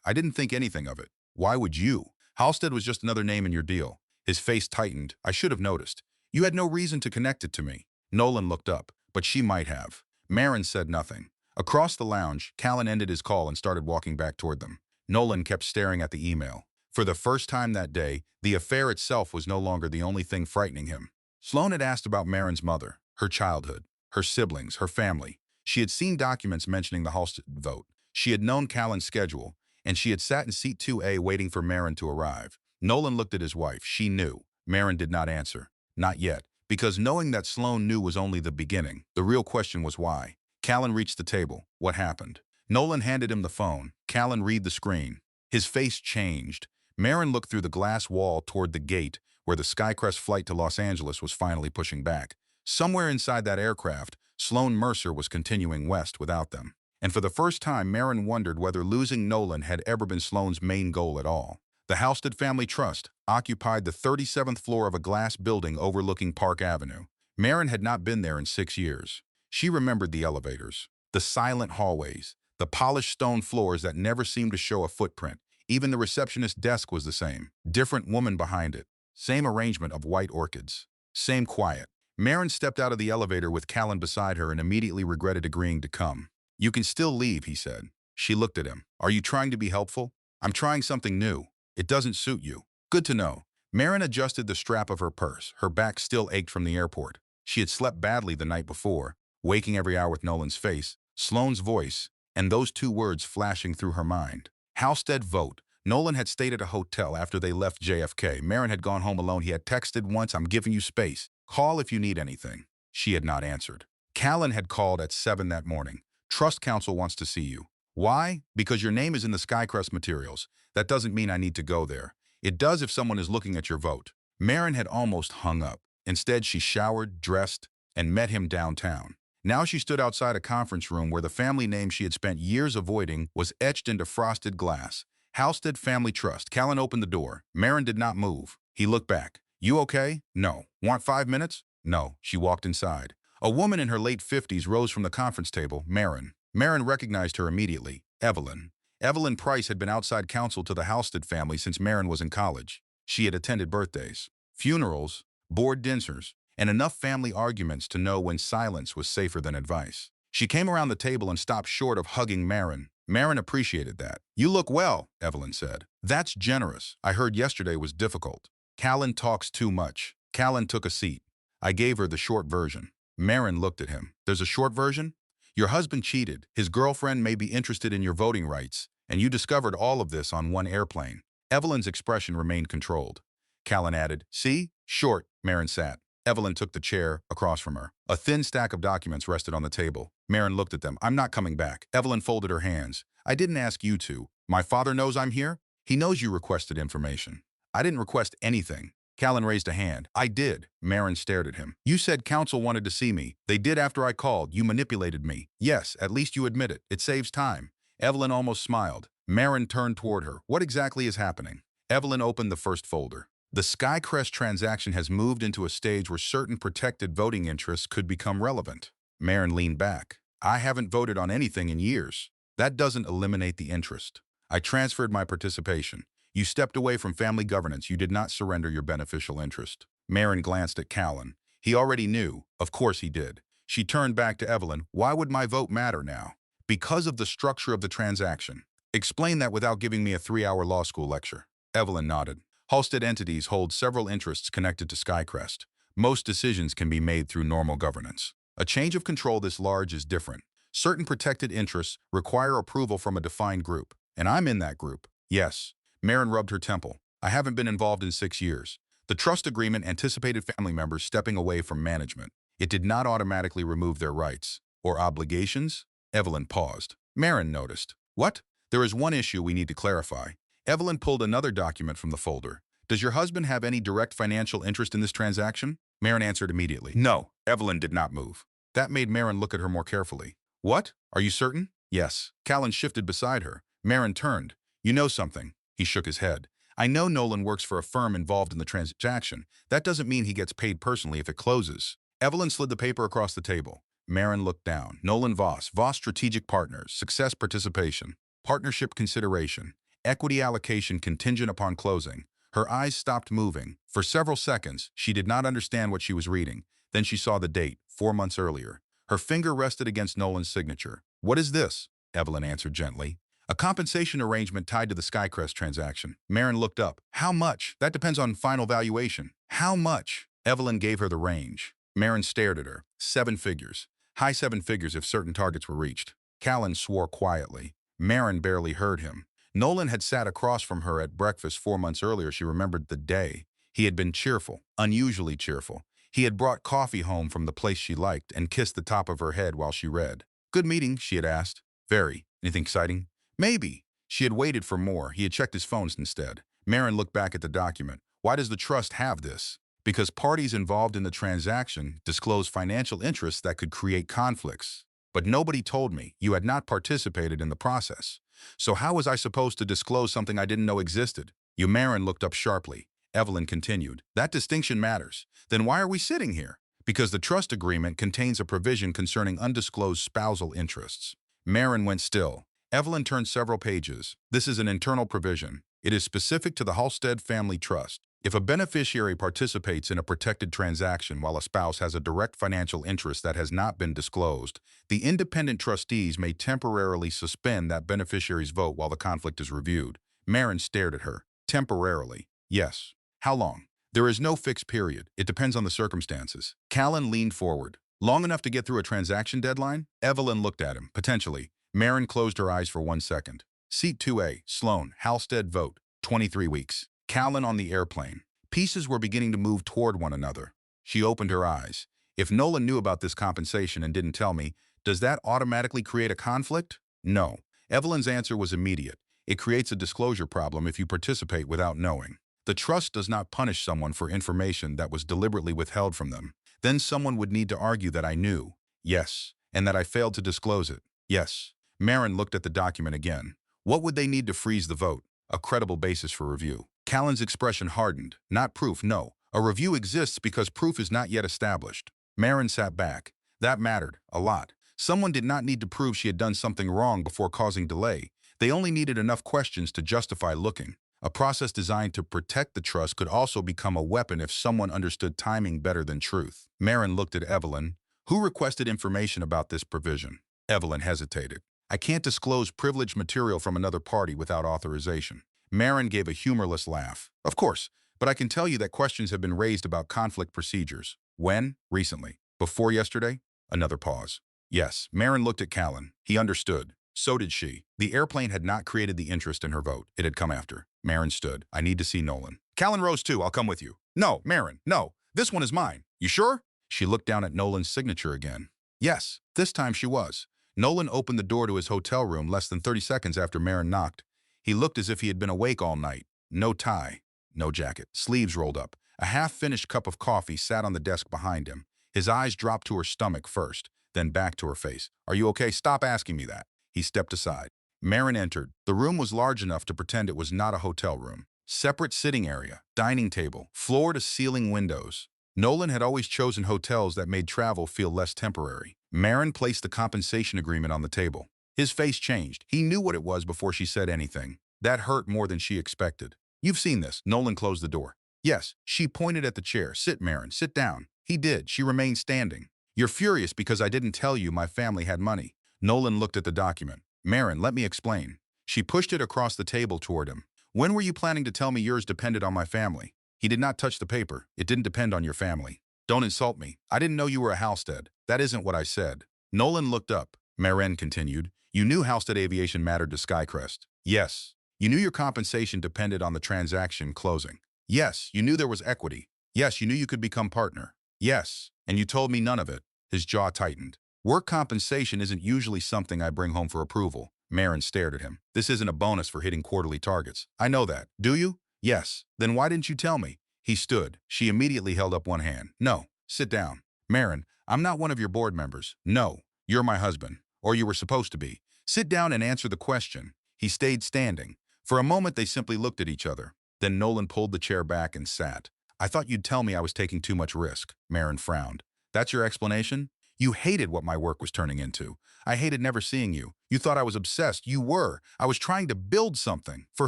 I didn't think anything of it. Why would you? Halstead was just another name in your deal. His face tightened. I should have noticed. You had no reason to connect it to me. Nolan looked up, but she might have. Marin said nothing. Across the lounge, Callan ended his call and started walking back toward them. Nolan kept staring at the email. For the first time that day, the affair itself was no longer the only thing frightening him. Sloane had asked about Marin's mother, her childhood, her siblings, her family. She had seen documents mentioning the Halstead vote. She had known Callan's schedule, and she had sat in seat 2A waiting for Marin to arrive. Nolan looked at his wife. She knew. Marin did not answer. Not yet, because knowing that Sloane knew was only the beginning. The real question was why. Callan reached the table. What happened? Nolan handed him the phone. Callan read the screen. His face changed. Marin looked through the glass wall toward the gate where the Skycrest flight to Los Angeles was finally pushing back. Somewhere inside that aircraft, Sloane Mercer was continuing west without them. And for the first time, Marin wondered whether losing Nolan had ever been Sloane's main goal at all. The Halstead Family Trust occupied the 37th floor of a glass building overlooking Park Avenue. Marin had not been there in 6 years. She remembered the elevators, the silent hallways, the polished stone floors that never seemed to show a footprint. Even the receptionist's desk was the same. Different woman behind it. Same arrangement of white orchids. Same quiet. Marin stepped out of the elevator with Callan beside her and immediately regretted agreeing to come. "You can still leave," he said. She looked at him. "Are you trying to be helpful?" "I'm trying something new. It doesn't suit you." "Good to know." Marin adjusted the strap of her purse. Her back still ached from the airport. She had slept badly the night before, waking every hour with Nolan's face, Sloane's voice, and those two words flashing through her mind. Halstead vote. Nolan had stayed at a hotel after they left JFK. Marin had gone home alone. He had texted once, "I'm giving you space. Call if you need anything." She had not answered. Callan had called at 7 that morning. "Trust Council wants to see you." "Why?" "Because your name is in the Skycrest materials. That doesn't mean I need to go there. It does if someone is looking at your vote." Marin had almost hung up. Instead, she showered, dressed, and met him downtown. Now she stood outside a conference room where the family name she had spent years avoiding was etched into frosted glass. Halstead Family Trust. Callan opened the door. Marin did not move. He looked back. "You okay?" "No." "Want 5 minutes?" "No." She walked inside. A woman in her late 50s rose from the conference table. Marin. Marin recognized her immediately. Evelyn. Evelyn Price had been outside counsel to the Halstead family since Marin was in college. She had attended birthdays, funerals, board dinners, and enough family arguments to know when silence was safer than advice. She came around the table and stopped short of hugging Marin. Marin appreciated that. "You look well," Evelyn said. "That's generous. I heard yesterday was difficult." "Callan talks too much." Callan took a seat. I gave her the short version. Marin looked at him. "There's a short version? Your husband cheated. His girlfriend may be interested in your voting rights, and you discovered all of this on one airplane." Evelyn's expression remained controlled. Callan added, "See? Short." Marin sat. Evelyn took the chair across from her. A thin stack of documents rested on the table. Marin looked at them. "I'm not coming back." Evelyn folded her hands. "I didn't ask you to. My father knows I'm here. He knows you requested information." "I didn't request anything." Callan raised a hand. "I did." Marin stared at him. "You said council wanted to see me. They did after I called. You manipulated me." "Yes, at least you admit it. It saves time." Evelyn almost smiled. Marin turned toward her. "What exactly is happening?" Evelyn opened the first folder. "The Skycrest transaction has moved into a stage where certain protected voting interests could become relevant." Marin leaned back. "I haven't voted on anything in years." "That doesn't eliminate the interest. I transferred my participation. You stepped away from family governance. You did not surrender your beneficial interest." Marin glanced at Callan. He already knew. Of course he did. She turned back to Evelyn. "Why would my vote matter now?" "Because of the structure of the transaction." "Explain that without giving me a 3-hour law school lecture." Evelyn nodded. "Halstead entities hold several interests connected to Skycrest. Most decisions can be made through normal governance. A change of control this large is different. Certain protected interests require approval from a defined group. And I'm in that group." "Yes." Marin rubbed her temple. "I haven't been involved in 6 years." The trust agreement anticipated family members stepping away from management. It did not automatically remove their rights. "Or obligations?" Evelyn paused. Marin noticed. "What?" "There is one issue we need to clarify." Evelyn pulled another document from the folder. "Does your husband have any direct financial interest in this transaction?" Marin answered immediately. "No." Evelyn did not move. That made Marin look at her more carefully. "What? Are you certain?" "Yes." Callan shifted beside her. Marin turned. "You know something." He shook his head. "I know Nolan works for a firm involved in the transaction. That doesn't mean he gets paid personally if it closes." Evelyn slid the paper across the table. Marin looked down. "Nolan Voss. Voss Strategic Partners. Success Participation. Partnership Consideration. Equity allocation contingent upon closing." Her eyes stopped moving. For several seconds, she did not understand what she was reading. Then she saw the date, 4 months earlier. Her finger rested against Nolan's signature. "What is this?" Evelyn answered gently. "A compensation arrangement tied to the Skycrest transaction." Marin looked up. "How much?" "That depends on final valuation." "How much?" Evelyn gave her the range. Marin stared at her. 7 figures. High 7 figures if certain targets were reached. Callan swore quietly. Marin barely heard him. Nolan had sat across from her at breakfast 4 months earlier. She remembered the day. He had been cheerful, unusually cheerful. He had brought coffee home from the place she liked and kissed the top of her head while she read. "Good meeting?" she had asked. "Very. Anything exciting?" "Maybe." She had waited for more. He had checked his phone instead. Marin looked back at the document. "Why does the trust have this?" "Because parties involved in the transaction disclose financial interests that could create conflicts. But nobody told me. You had not participated in the process. So how was I supposed to disclose something I didn't know existed?" Marin looked up sharply. Evelyn continued. "That distinction matters. Then why are we sitting here?" "Because the trust agreement contains a provision concerning undisclosed spousal interests." Marin went still. Evelyn turned several pages. "This is an internal provision. It is specific to the Halstead Family Trust. If a beneficiary participates in a protected transaction while a spouse has a direct financial interest that has not been disclosed, the independent trustees may temporarily suspend that beneficiary's vote while the conflict is reviewed. Marin stared at her. Temporarily. Yes. How long? There is no fixed period. It depends on the circumstances. Callan leaned forward. Long enough to get through a transaction deadline? Evelyn looked at him. Potentially. Marin closed her eyes for 1 second. Seat 2A, Sloan, Halstead vote, 23 weeks. Callan on the airplane. Pieces were beginning to move toward one another. She opened her eyes. If Nolan knew about this compensation and didn't tell me, does that automatically create a conflict? No. Evelyn's answer was immediate. It creates a disclosure problem if you participate without knowing. The trust does not punish someone for information that was deliberately withheld from them. Then someone would need to argue that I knew. Yes. And that I failed to disclose it. Yes. Marin looked at the document again. What would they need to freeze the vote? A credible basis for review. Callan's expression hardened. Not proof, no. A review exists because proof is not yet established. Marin sat back. That mattered. A lot. Someone did not need to prove she had done something wrong before causing delay. They only needed enough questions to justify looking. A process designed to protect the trust could also become a weapon if someone understood timing better than truth. Marin looked at Evelyn. Who requested information about this provision? Evelyn hesitated. I can't disclose privileged material from another party without authorization. Marin gave a humorless laugh. Of course, but I can tell you that questions have been raised about conflict procedures. When? Recently. Before yesterday? Another pause. Yes, Marin looked at Callan. He understood. So did she. The airplane had not created the interest in her vote. It had come after. Marin stood. I need to see Nolan. Callan rose too. I'll come with you. No, Marin, no. This one is mine. You sure? She looked down at Nolan's signature again. Yes, this time she was. Nolan opened the door to his hotel room less than 30 seconds after Marin knocked. He looked as if he had been awake all night. No tie, no jacket, sleeves rolled up. A half-finished cup of coffee sat on the desk behind him. His eyes dropped to her stomach first, then back to her face. Are you okay? Stop asking me that. He stepped aside. Marin entered. The room was large enough to pretend it was not a hotel room. Separate sitting area, dining table, floor-to-ceiling windows. Nolan had always chosen hotels that made travel feel less temporary. Marin placed the compensation agreement on the table. His face changed. He knew what it was before she said anything. That hurt more than she expected. You've seen this. Nolan closed the door. Yes, she pointed at the chair. Sit, Marin, sit down. He did. She remained standing. You're furious because I didn't tell you my family had money. Nolan looked at the document. Marin, let me explain. She pushed it across the table toward him. When were you planning to tell me yours depended on my family? He did not touch the paper. It didn't depend on your family. Don't insult me. I didn't know you were a Halstead. That isn't what I said. Nolan looked up. Marin continued. You knew Halstead Aviation mattered to Skycrest. Yes. You knew your compensation depended on the transaction closing. Yes. You knew there was equity. Yes. You knew you could become partner. Yes. And you told me none of it. His jaw tightened. Work compensation isn't usually something I bring home for approval. Marin stared at him. This isn't a bonus for hitting quarterly targets. I know that. Do you? Yes. Then why didn't you tell me? He stood. She immediately held up one hand. No. Sit down. Marin, I'm not one of your board members. No. You're my husband. Or you were supposed to be. Sit down and answer the question. He stayed standing. For a moment, they simply looked at each other. Then Nolan pulled the chair back and sat. I thought you'd tell me I was taking too much risk. Marin frowned. That's your explanation? You hated what my work was turning into. I hated never seeing you. You thought I was obsessed. You were. I was trying to build something. For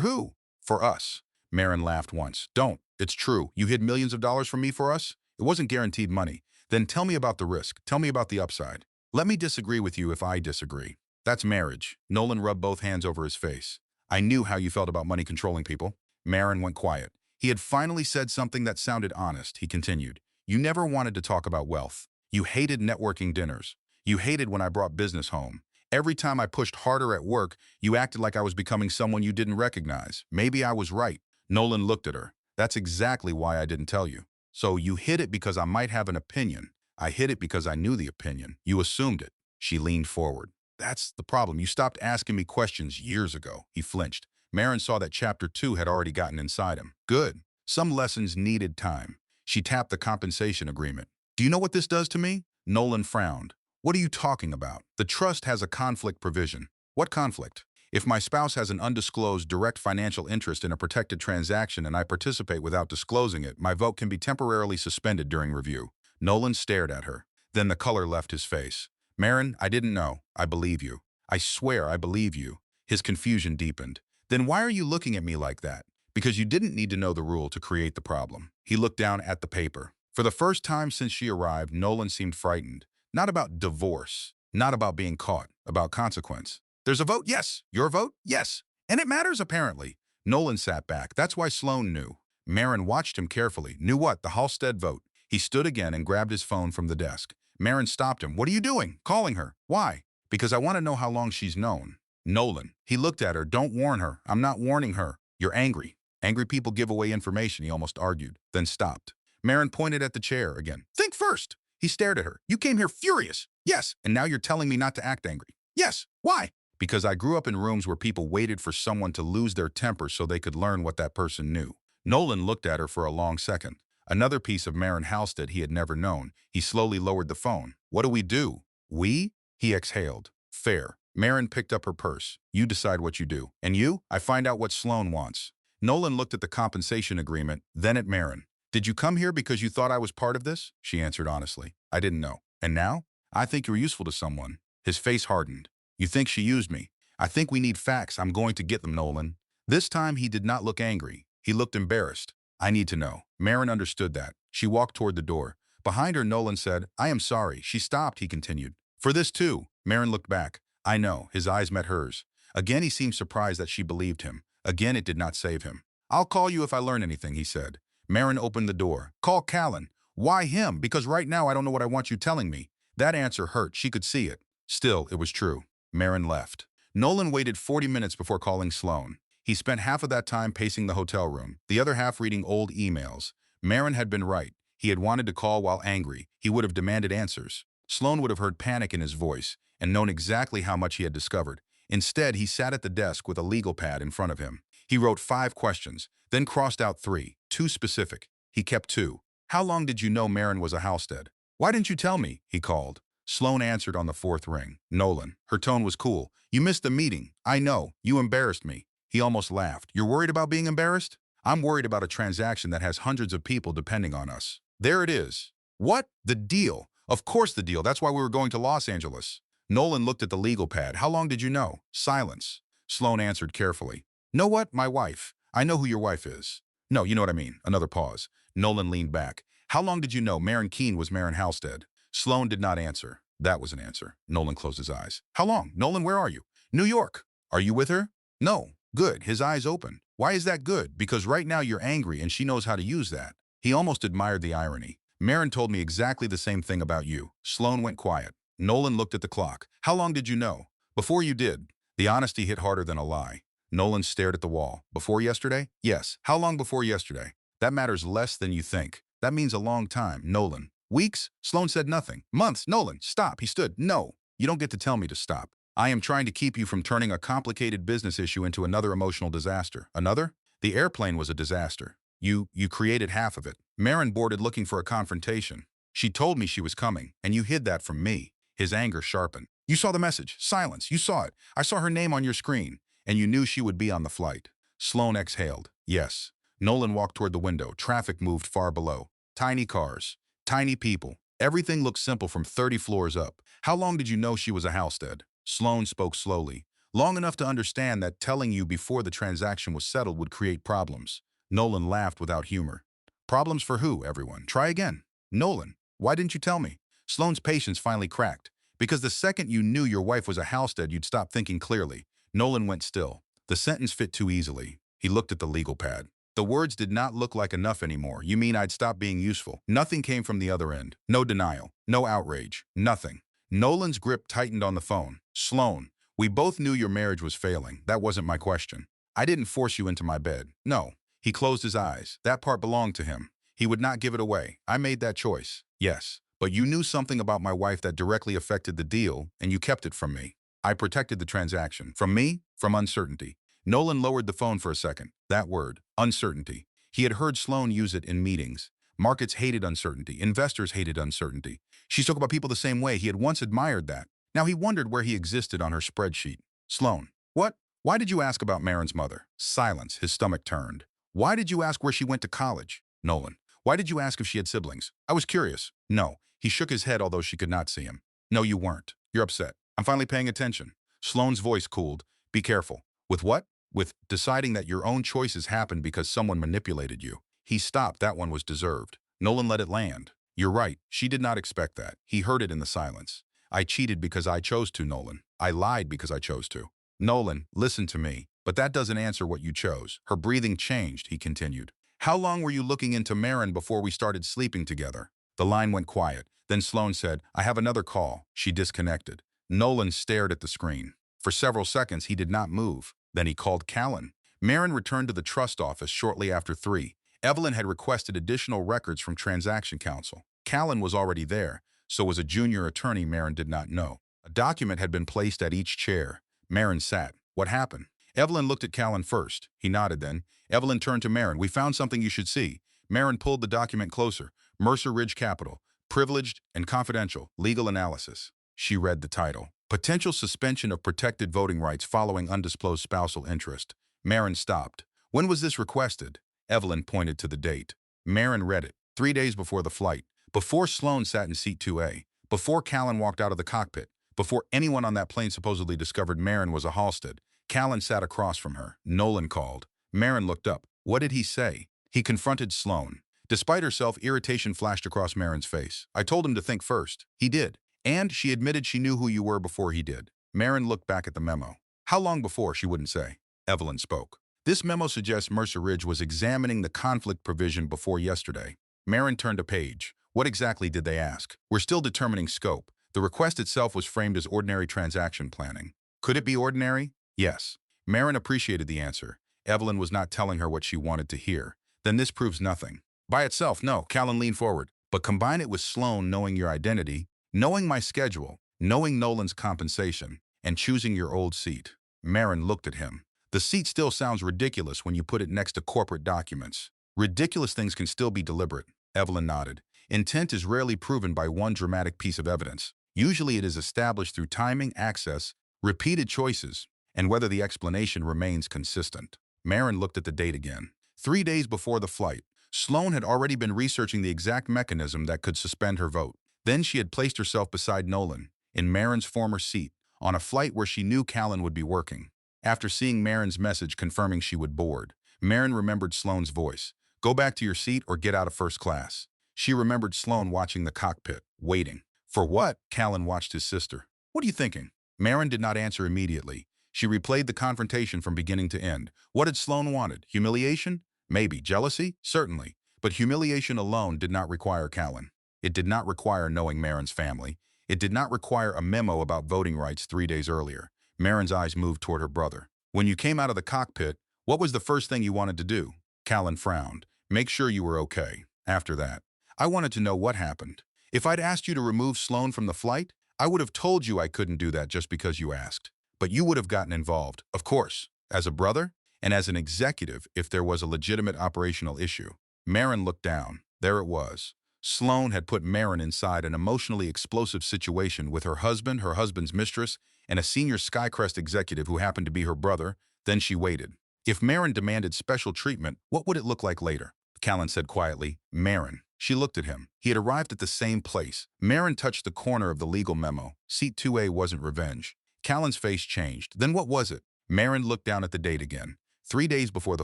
who? For us. Marin laughed once. Don't. It's true. You hid millions of dollars from me for us? It wasn't guaranteed money. Then tell me about the risk. Tell me about the upside. Let me disagree with you if I disagree. That's marriage. Nolan rubbed both hands over his face. I knew how you felt about money controlling people. Marin went quiet. He had finally said something that sounded honest. He continued. You never wanted to talk about wealth. You hated networking dinners. You hated when I brought business home. Every time I pushed harder at work, you acted like I was becoming someone you didn't recognize. Maybe I was right. Nolan looked at her. That's exactly why I didn't tell you. So you hid it because I might have an opinion. I hid it because I knew the opinion. You assumed it. She leaned forward. That's the problem. You stopped asking me questions years ago. He flinched. Marin saw that chapter 2 had already gotten inside him. Good. Some lessons needed time. She tapped the compensation agreement. Do you know what this does to me? Nolan frowned. What are you talking about? The trust has a conflict provision. What conflict? If my spouse has an undisclosed direct financial interest in a protected transaction and I participate without disclosing it, my vote can be temporarily suspended during review. Nolan stared at her. Then the color left his face. Marin, I didn't know. I believe you. I swear I believe you. His confusion deepened. Then why are you looking at me like that? Because you didn't need to know the rule to create the problem. He looked down at the paper. For the first time since she arrived, Nolan seemed frightened. Not about divorce, not about being caught, about consequence. There's a vote, yes. Your vote, yes. And it matters, apparently. Nolan sat back. That's why Sloane knew. Marin watched him carefully. Knew what? The Halstead vote. He stood again and grabbed his phone from the desk. Marin stopped him. What are you doing? Calling her. Why? Because I want to know how long she's known. Nolan. He looked at her. Don't warn her. I'm not warning her. You're angry. Angry people give away information, he almost argued, then stopped. Marin pointed at the chair again. Think first. He stared at her. You came here furious. Yes. And now you're telling me not to act angry. Yes. Why? Because I grew up in rooms where people waited for someone to lose their temper so they could learn what that person knew. Nolan looked at her for a long second. Another piece of Marin Halstead he had never known. He slowly lowered the phone. What do we do? We? He exhaled. Fair. Marin picked up her purse. You decide what you do. And you? I find out what Sloane wants. Nolan looked at the compensation agreement, then at Marin. Did you come here because you thought I was part of this? She answered honestly. I didn't know. And now? I think you're useful to someone. His face hardened. You think she used me? I think we need facts. I'm going to get them, Nolan. This time he did not look angry. He looked embarrassed. I need to know. Marin understood that. She walked toward the door. Behind her, Nolan said, I am sorry. She stopped, he continued. For this too. Marin looked back. I know. His eyes met hers. Again he seemed surprised that she believed him. Again, it did not save him. I'll call you if I learn anything, he said. Marin opened the door. Call Callan. Why him? Because right now I don't know what I want you telling me. That answer hurt. She could see it. Still, it was true. Marin left. Nolan waited 40 minutes before calling Sloane. He spent half of that time pacing the hotel room, the other half reading old emails. Marin had been right. He had wanted to call while angry. He would have demanded answers. Sloane would have heard panic in his voice and known exactly how much he had discovered. Instead, he sat at the desk with a legal pad in front of him. He wrote 5 questions, then crossed out 3, 2 specific. He kept 2. How long did you know Marin was a Halstead? Why didn't you tell me? He called. Sloane answered on the 4th ring. Nolan. Her tone was cool. You missed the meeting. I know. You embarrassed me. He almost laughed. You're worried about being embarrassed? I'm worried about a transaction that has hundreds of people depending on us. There it is. What? The deal. Of course the deal. That's why we were going to Los Angeles. Nolan looked at the legal pad. How long did you know? Silence. Sloane answered carefully. Know what? My wife. I know who your wife is. No, you know what I mean. Another pause. Nolan leaned back. How long did you know Marin Keene was Marin Halstead? Sloane did not answer. That was an answer. Nolan closed his eyes. How long? Nolan, where are you? New York. Are you with her? No. Good. His eyes opened. Why is that good? Because right now you're angry and she knows how to use that. He almost admired the irony. Marin told me exactly the same thing about you. Sloane went quiet. Nolan looked at the clock. How long did you know? Before you did. The honesty hit harder than a lie. Nolan stared at the wall. Before yesterday? Yes. How long before yesterday? That matters less than you think. That means a long time. Nolan. Weeks? Sloane said nothing. Months? Nolan. Stop. He stood. No. You don't get to tell me to stop. I am trying to keep you from turning a complicated business issue into another emotional disaster. Another? The airplane was a disaster. You created half of it. Marin boarded looking for a confrontation. She told me she was coming, and you hid that from me. His anger sharpened. You saw the message. Silence. You saw it. I saw her name on your screen, and you knew she would be on the flight. Sloane exhaled. Yes. Nolan walked toward the window. Traffic moved far below. Tiny cars. Tiny people. Everything looked simple from 30 floors up. How long did you know she was a Halstead? Sloane spoke slowly. Long enough to understand that telling you before the transaction was settled would create problems. Nolan laughed without humor. Problems for who, everyone? Try again. Nolan, why didn't you tell me? Sloane's patience finally cracked. Because the second you knew your wife was a Halstead, you'd stop thinking clearly. Nolan went still. The sentence fit too easily. He looked at the legal pad. The words did not look like enough anymore. You mean I'd stop being useful? Nothing came from the other end. No denial. No outrage. Nothing. Nolan's grip tightened on the phone. Sloane, we both knew your marriage was failing. That wasn't my question. I didn't force you into my bed. No. He closed his eyes. That part belonged to him. He would not give it away. I made that choice. Yes. But you knew something about my wife that directly affected the deal, and you kept it from me. I protected the transaction. From me? From uncertainty. Nolan lowered the phone for a second. That word, uncertainty. He had heard Sloane use it in meetings. Markets hated uncertainty. Investors hated uncertainty. She spoke about people the same way. He had once admired that. Now he wondered where he existed on her spreadsheet. Sloane. What? Why did you ask about Marin's mother? Silence. His stomach turned. Why did you ask where she went to college? Nolan. Why did you ask if she had siblings? I was curious. No. He shook his head, although she could not see him. No, you weren't. You're upset. I'm finally paying attention. Sloane's voice cooled. Be careful. With what? with deciding that your own choices happened because someone manipulated you. He stopped. That one was deserved. Nolan let it land. You're right. She did not expect that. He heard it in the silence. I cheated because I chose to, Nolan. I lied because I chose to. Nolan, listen to me. But that doesn't answer what you chose. Her breathing changed, he continued. How long were you looking into Marin before we started sleeping together? The line went quiet. Then Sloane said, I have another call. She disconnected. Nolan stared at the screen. For several seconds, he did not move. Then he called Callan. Marin returned to the trust office shortly after 3. Evelyn had requested additional records from Transaction Counsel. Callan was already there, so was a junior attorney Marin did not know. A document had been placed at each chair. Marin sat. What happened? Evelyn looked at Callan first. He nodded then. Evelyn turned to Marin. We found something you should see. Marin pulled the document closer. Mercer Ridge Capital. Privileged and confidential. Legal analysis. She read the title. Potential suspension of protected voting rights following undisclosed spousal interest. Marin stopped. When was this requested? Evelyn pointed to the date. Marin read it. 3 days before the flight. Before Sloane sat in seat 2A. Before Callan walked out of the cockpit. Before anyone on that plane supposedly discovered Marin was a Halstead. Callan sat across from her. Nolan called. Marin looked up. What did he say? He confronted Sloane. Despite herself, irritation flashed across Marin's face. I told him to think first. He did. And she admitted she knew who you were before he did. Marin looked back at the memo. How long before, she wouldn't say. Evelyn spoke. This memo suggests Mercer Ridge was examining the conflict provision before yesterday. Marin turned a page. What exactly did they ask? We're still determining scope. The request itself was framed as ordinary transaction planning. Could it be ordinary? Yes. Marin appreciated the answer. Evelyn was not telling her what she wanted to hear. Then this proves nothing. By itself, no. Callan leaned forward. But combine it with Sloane knowing your identity, knowing my schedule, knowing Nolan's compensation, and choosing your old seat. Marin looked at him. The seat still sounds ridiculous when you put it next to corporate documents. Ridiculous things can still be deliberate. Evelyn nodded. Intent is rarely proven by one dramatic piece of evidence. Usually it is established through timing, access, repeated choices, and whether the explanation remains consistent. Marin looked at the date again. 3 days before the flight, Sloane had already been researching the exact mechanism that could suspend her vote. Then she had placed herself beside Nolan, in Marin's former seat, on a flight where she knew Callan would be working. After seeing Marin's message confirming she would board, Marin remembered Sloane's voice. Go back to your seat or get out of first class. She remembered Sloane watching the cockpit, waiting. For what? Callan watched his sister. What are you thinking? Marin did not answer immediately. She replayed the confrontation from beginning to end. What had Sloane wanted? Humiliation? Maybe. Jealousy? Certainly. But humiliation alone did not require Callan. It did not require knowing Marin's family. It did not require a memo about voting rights 3 days earlier. Marin's eyes moved toward her brother. When you came out of the cockpit, what was the first thing you wanted to do? Callan frowned. Make sure you were okay. After that, I wanted to know what happened. If I'd asked you to remove Sloane from the flight, I would have told you I couldn't do that just because you asked. But you would have gotten involved, of course, as a brother and as an executive if there was a legitimate operational issue. Marin looked down. There it was. Sloane had put Marin inside an emotionally explosive situation with her husband's mistress, and a senior Skycrest executive who happened to be her brother. Then she waited. If Marin demanded special treatment, what would it look like later? Callan said quietly, Marin. She looked at him. He had arrived at the same place. Marin touched the corner of the legal memo. Seat 2A wasn't revenge. Callan's face changed. Then what was it? Marin looked down at the date again. 3 days before the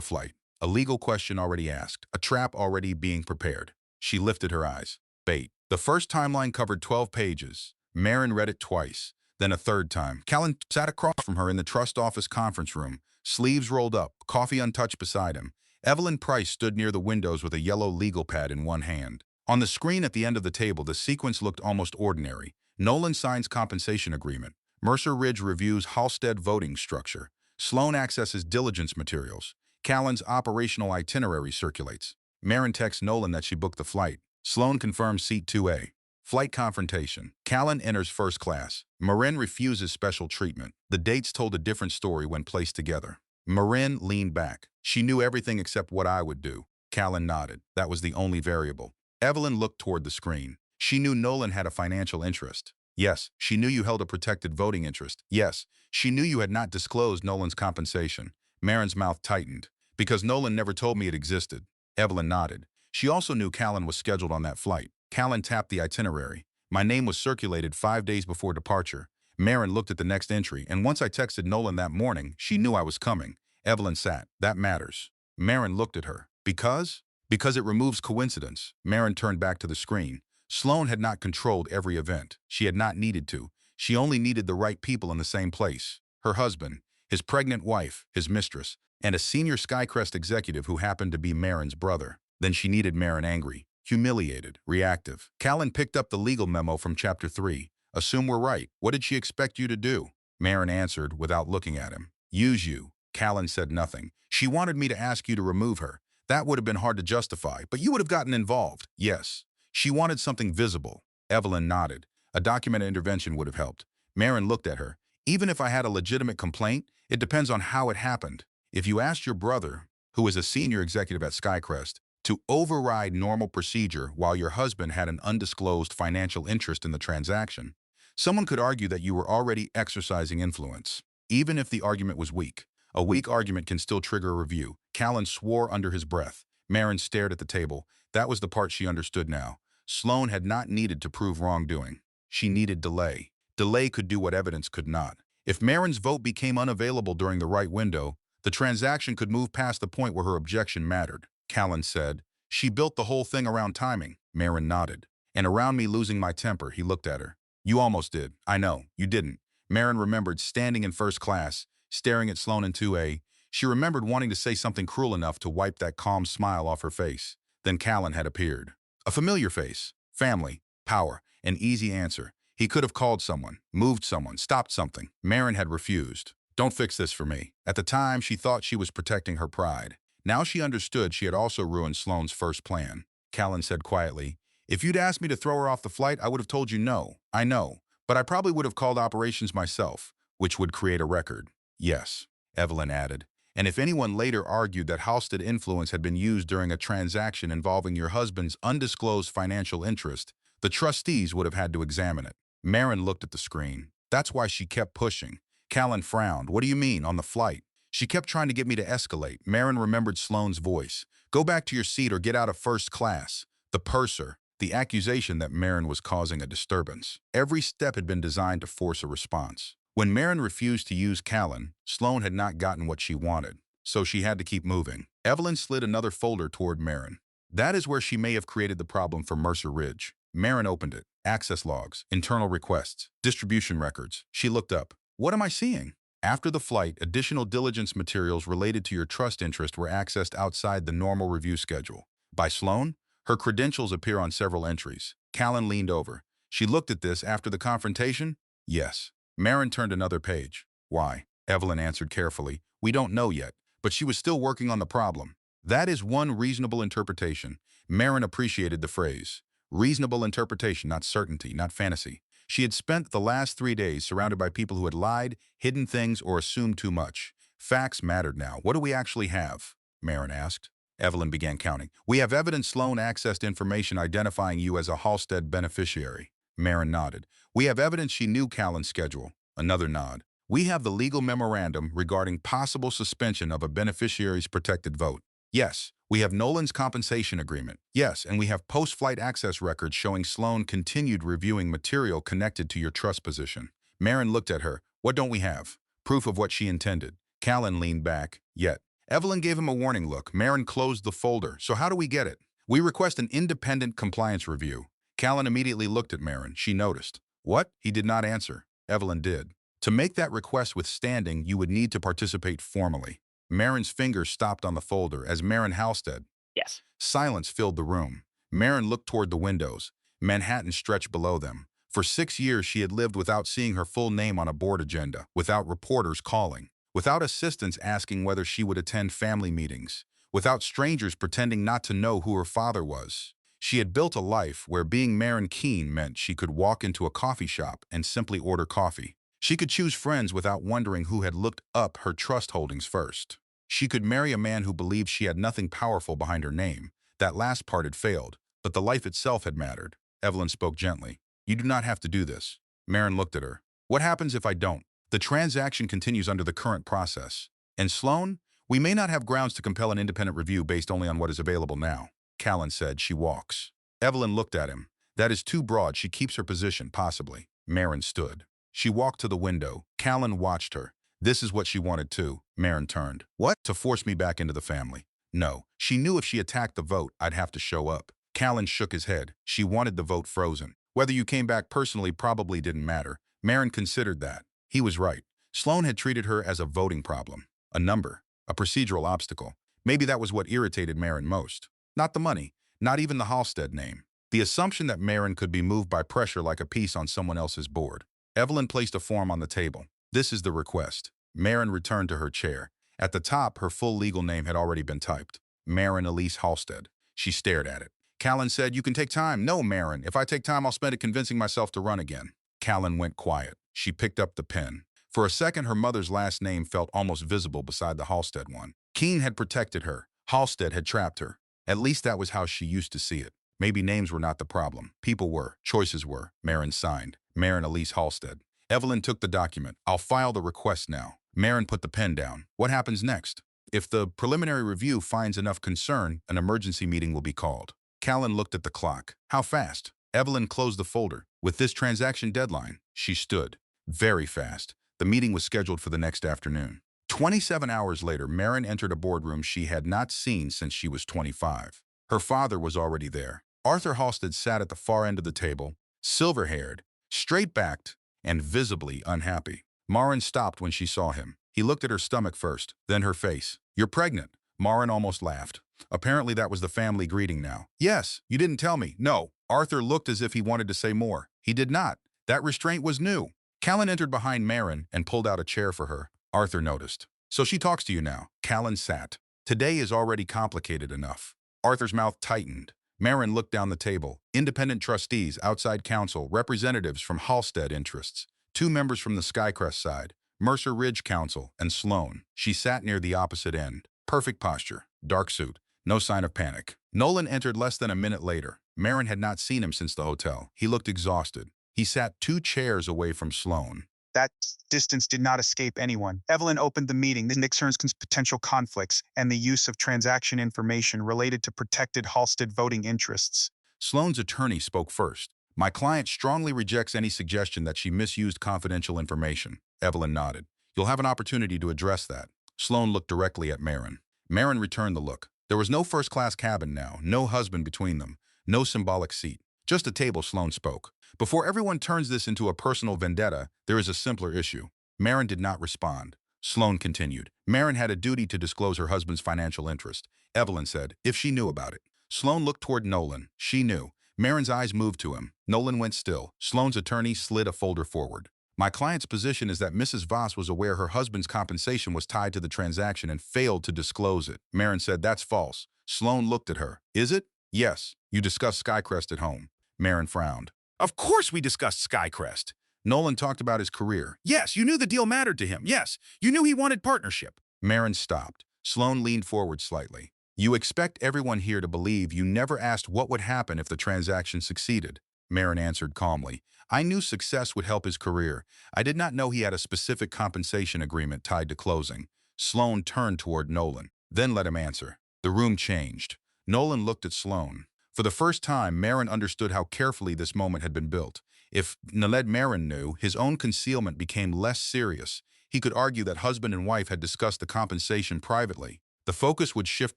flight. A legal question already asked. A trap already being prepared. She lifted her eyes. Bait. The first timeline covered 12 pages. Marin read it twice. Then a third time. Callan sat across from her in the trust office conference room. Sleeves rolled up, coffee untouched beside him. Evelyn Price stood near the windows with a yellow legal pad in one hand. On the screen at the end of the table, the sequence looked almost ordinary. Nolan signs compensation agreement. Mercer Ridge reviews Halstead voting structure. Sloane accesses diligence materials. Callan's operational itinerary circulates. Marin texts Nolan that she booked the flight. Sloane confirms seat 2A. Flight confrontation. Callan enters first class. Marin refuses special treatment. The dates told a different story when placed together. Marin leaned back. She knew everything except what I would do. Callan nodded. That was the only variable. Evelyn looked toward the screen. She knew Nolan had a financial interest. Yes, she knew you held a protected voting interest. Yes, she knew you had not disclosed Nolan's compensation. Marin's mouth tightened. Because Nolan never told me it existed. Evelyn nodded. She also knew Callan was scheduled on that flight. Callan tapped the itinerary. My name was circulated 5 days before departure. Marin looked at the next entry, and once I texted Nolan that morning, she knew I was coming. Evelyn sat. That matters. Marin looked at her. Because? Because it removes coincidence. Marin turned back to the screen. Sloane had not controlled every event. She had not needed to. She only needed the right people in the same place. Her husband, his pregnant wife, his mistress, and a senior Skycrest executive who happened to be Marin's brother. Then she needed Marin angry, humiliated, reactive. Callan picked up the legal memo from Chapter 3. Assume we're right. What did she expect you to do? Marin answered without looking at him. Use you. Callan said nothing. She wanted me to ask you to remove her. That would have been hard to justify, but you would have gotten involved. Yes. She wanted something visible. Evelyn nodded. A documented intervention would have helped. Marin looked at her. Even if I had a legitimate complaint, it depends on how it happened. If you asked your brother, who is a senior executive at Skycrest, to override normal procedure while your husband had an undisclosed financial interest in the transaction, someone could argue that you were already exercising influence, even if the argument was weak. A weak argument can still trigger a review. Callan swore under his breath. Marin stared at the table. That was the part she understood now. Sloane had not needed to prove wrongdoing. She needed delay. Delay could do what evidence could not. If Marin's vote became unavailable during the right window, the transaction could move past the point where her objection mattered. Callan said, "She built the whole thing around timing." Marin nodded. "And around me losing my temper." He looked at her. "You almost did." "I know, you didn't." Marin remembered standing in first class, staring at Sloane in 2A. She remembered wanting to say something cruel enough to wipe that calm smile off her face. Then Callan had appeared. A familiar face. Family. Power. An easy answer. He could have called someone, moved someone, stopped something. Marin had refused. "Don't fix this for me." At the time, she thought she was protecting her pride. Now she understood she had also ruined Sloane's first plan. Callan said quietly, "If you'd asked me to throw her off the flight, I would have told you no. I know. But I probably would have called operations myself, which would create a record." "Yes," Evelyn added. "And if anyone later argued that Halstead influence had been used during a transaction involving your husband's undisclosed financial interest, the trustees would have had to examine it." Marin looked at the screen. "That's why she kept pushing." Callan frowned. "What do you mean, on the flight?" "She kept trying to get me to escalate." Marin remembered Sloane's voice. "Go back to your seat or get out of first class." The purser. The accusation that Marin was causing a disturbance. Every step had been designed to force a response. When Marin refused to use Callan, Sloane had not gotten what she wanted, so she had to keep moving. Evelyn slid another folder toward Marin. "That is where she may have created the problem for Mercer Ridge." Marin opened it. Access logs, internal requests, distribution records. She looked up. "What am I seeing?" "After the flight, additional diligence materials related to your trust interest were accessed outside the normal review schedule. By Sloane? Her credentials appear on several entries." Callan leaned over. "She looked at this after the confrontation?" "Yes." Marin turned another page. "Why?" Evelyn answered carefully. "We don't know yet, but she was still working on the problem." That is one reasonable interpretation. Marin appreciated the phrase. Reasonable interpretation, not certainty, not fantasy. She had spent the last 3 days surrounded by people who had lied, hidden things, or assumed too much. Facts mattered now. "What do we actually have?" Marin asked. Evelyn began counting. "We have evidence Sloane accessed information identifying you as a Halstead beneficiary." Marin nodded. "We have evidence she knew Callan's schedule." Another nod. "We have the legal memorandum regarding possible suspension of a beneficiary's protected vote." "Yes." "We have Nolan's compensation agreement." "Yes, and we have post-flight access records showing Sloane continued reviewing material connected to your trust position." Marin looked at her. "What don't we have?" "Proof of what she intended." Callan leaned back. "Yet." Evelyn gave him a warning look. Marin closed the folder. "So how do we get it?" "We request an independent compliance review." Callan immediately looked at Marin. She noticed. "What?" He did not answer. Evelyn did. "To make that request with standing, you would need to participate formally." Marin's fingers stopped on the folder as Marin Halstead. Yes. Silence filled the room. Marin looked toward the windows. Manhattan stretched below them. For 6 years, she had lived without seeing her full name on a board agenda, without reporters calling, without assistants asking whether she would attend family meetings, without strangers pretending not to know who her father was. She had built a life where being Marin Keene meant she could walk into a coffee shop and simply order coffee. She could choose friends without wondering who had looked up her trust holdings first. She could marry a man who believed she had nothing powerful behind her name. That last part had failed, but the life itself had mattered. Evelyn spoke gently. "You do not have to do this." Marin looked at her. "What happens if I don't?" "The transaction continues under the current process." "And Sloane? We may not have grounds to compel an independent review based only on what is available now." Callan said. "She walks." Evelyn looked at him. "That is too broad. She keeps her position, possibly." Marin stood. She walked to the window. Callan watched her. This is what she wanted too. Marin turned. What? To force me back into the family. No. She knew if she attacked the vote, I'd have to show up. Callan shook his head. She wanted the vote frozen. Whether you came back personally probably didn't matter. Marin considered that. He was right. Sloan had treated her as a voting problem. A number. A procedural obstacle. Maybe that was what irritated Marin most. Not the money. Not even the Halstead name. The assumption that Marin could be moved by pressure like a piece on someone else's board. Evelyn placed a form on the table. This is the request. Marin returned to her chair. At the top, her full legal name had already been typed. Marin Elise Halstead. She stared at it. Callan said, "You can take time." "No, Marin. If I take time, I'll spend it convincing myself to run again." Callan went quiet. She picked up the pen. For a second, her mother's last name felt almost visible beside the Halstead one. Keene had protected her. Halstead had trapped her. At least that was how she used to see it. Maybe names were not the problem. People were. Choices were. Marin signed. Marin Elise Halstead. Evelyn took the document. "I'll file the request now." Marin put the pen down. "What happens next?" "If the preliminary review finds enough concern, an emergency meeting will be called." Callan looked at the clock. "How fast?" Evelyn closed the folder. "With this transaction deadline." She stood. "Very fast." The meeting was scheduled for the next afternoon. 27 hours later, Marin entered a boardroom she had not seen since she was 25. Her father was already there. Arthur Halstead sat at the far end of the table, silver-haired, straight-backed, and visibly unhappy. Marin stopped when she saw him. He looked at her stomach first, then her face. "You're pregnant." Marin almost laughed. Apparently that was the family greeting now. "Yes, you didn't tell me." "No." Arthur looked as if he wanted to say more. He did not. That restraint was new. Callan entered behind Marin and pulled out a chair for her. Arthur noticed. "So she talks to you now." Callan sat. "Today is already complicated enough." Arthur's mouth tightened. Marin looked down the table. Independent trustees, outside counsel, representatives from Halstead interests, 2 members from the Skycrest side, Mercer Ridge Council, and Sloan. She sat near the opposite end. Perfect posture. Dark suit. No sign of panic. Nolan entered less than a minute later. Marin had not seen him since the hotel. He looked exhausted. He sat 2 chairs away from Sloan. That distance did not escape anyone. Evelyn opened the meeting. This concerns potential conflicts and the use of transaction information related to protected Halstead voting interests. Sloan's attorney spoke first. "My client strongly rejects any suggestion that she misused confidential information." Evelyn nodded. "You'll have an opportunity to address that." Sloan looked directly at Marin. Marin returned the look. There was no first-class cabin now, no husband between them, no symbolic seat. Just a table. Sloan spoke. "Before everyone turns this into a personal vendetta, there is a simpler issue." Marin did not respond. Sloan continued. "Marin had a duty to disclose her husband's financial interest." Evelyn said, "If she knew about it." Sloan looked toward Nolan. She knew. Marin's eyes moved to him. Nolan went still. Sloan's attorney slid a folder forward. "My client's position is that Mrs. Voss was aware her husband's compensation was tied to the transaction and failed to disclose it." Marin said, "That's false." Sloan looked at her. "Is it?" "Yes. You discussed Skycrest at home." Marin frowned. "Of course we discussed Skycrest." Nolan talked about his career. "Yes, you knew the deal mattered to him. Yes, you knew he wanted partnership." Marin stopped. Sloan leaned forward slightly. "You expect everyone here to believe you never asked what would happen if the transaction succeeded." Marin answered calmly. "I knew success would help his career. I did not know he had a specific compensation agreement tied to closing." Sloan turned toward Nolan, then let him answer. The room changed. Nolan looked at Sloan. For the first time, Marin understood how carefully this moment had been built. If Naled Marin knew, his own concealment became less serious. He could argue that husband and wife had discussed the compensation privately. The focus would shift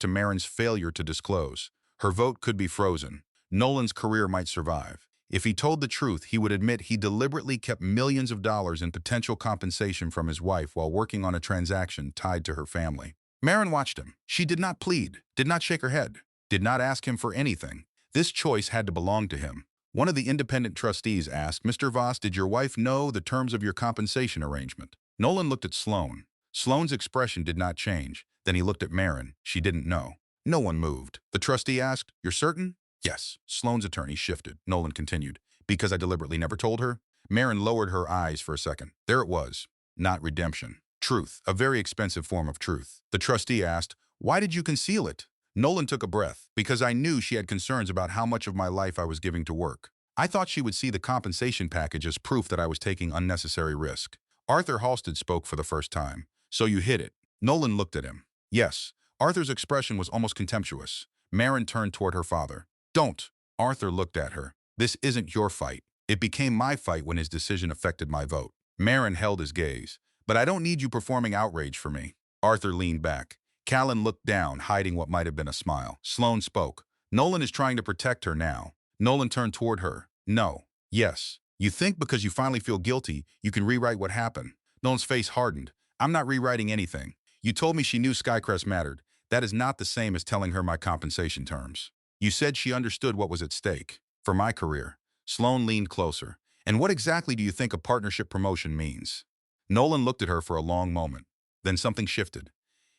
to Marin's failure to disclose. Her vote could be frozen. Nolan's career might survive. If he told the truth, he would admit he deliberately kept millions of dollars in potential compensation from his wife while working on a transaction tied to her family. Marin watched him. She did not plead, did not shake her head, did not ask him for anything. This choice had to belong to him. One of the independent trustees asked, "Mr. Voss, did your wife know the terms of your compensation arrangement?" Nolan looked at Sloan. Sloan's expression did not change. Then he looked at Marin. She didn't know. No one moved. The trustee asked, "You're certain?" "Yes." Sloan's attorney shifted. Nolan continued, "Because I deliberately never told her?" Marin lowered her eyes for a second. There it was. Not redemption. Truth. A very expensive form of truth. The trustee asked, "Why did you conceal it?" Nolan took a breath. "Because I knew she had concerns about how much of my life I was giving to work. I thought she would see the compensation package as proof that I was taking unnecessary risk." Arthur Halstead spoke for the first time. "So you hid it." Nolan looked at him. "Yes." Arthur's expression was almost contemptuous. Marin turned toward her father. "Don't." Arthur looked at her. "This isn't your fight. It became my fight when his decision affected my vote." Marin held his gaze. But I don't need you performing outrage for me. Arthur leaned back. Callan looked down, hiding what might have been a smile. Sloane spoke. Nolan is trying to protect her now. Nolan turned toward her. No. Yes. You think because you finally feel guilty, you can rewrite what happened. Nolan's face hardened. I'm not rewriting anything. You told me she knew Skycrest mattered. That is not the same as telling her my compensation terms. You said she understood what was at stake. For my career. Sloane leaned closer. And what exactly do you think a partnership promotion means? Nolan looked at her for a long moment. Then something shifted.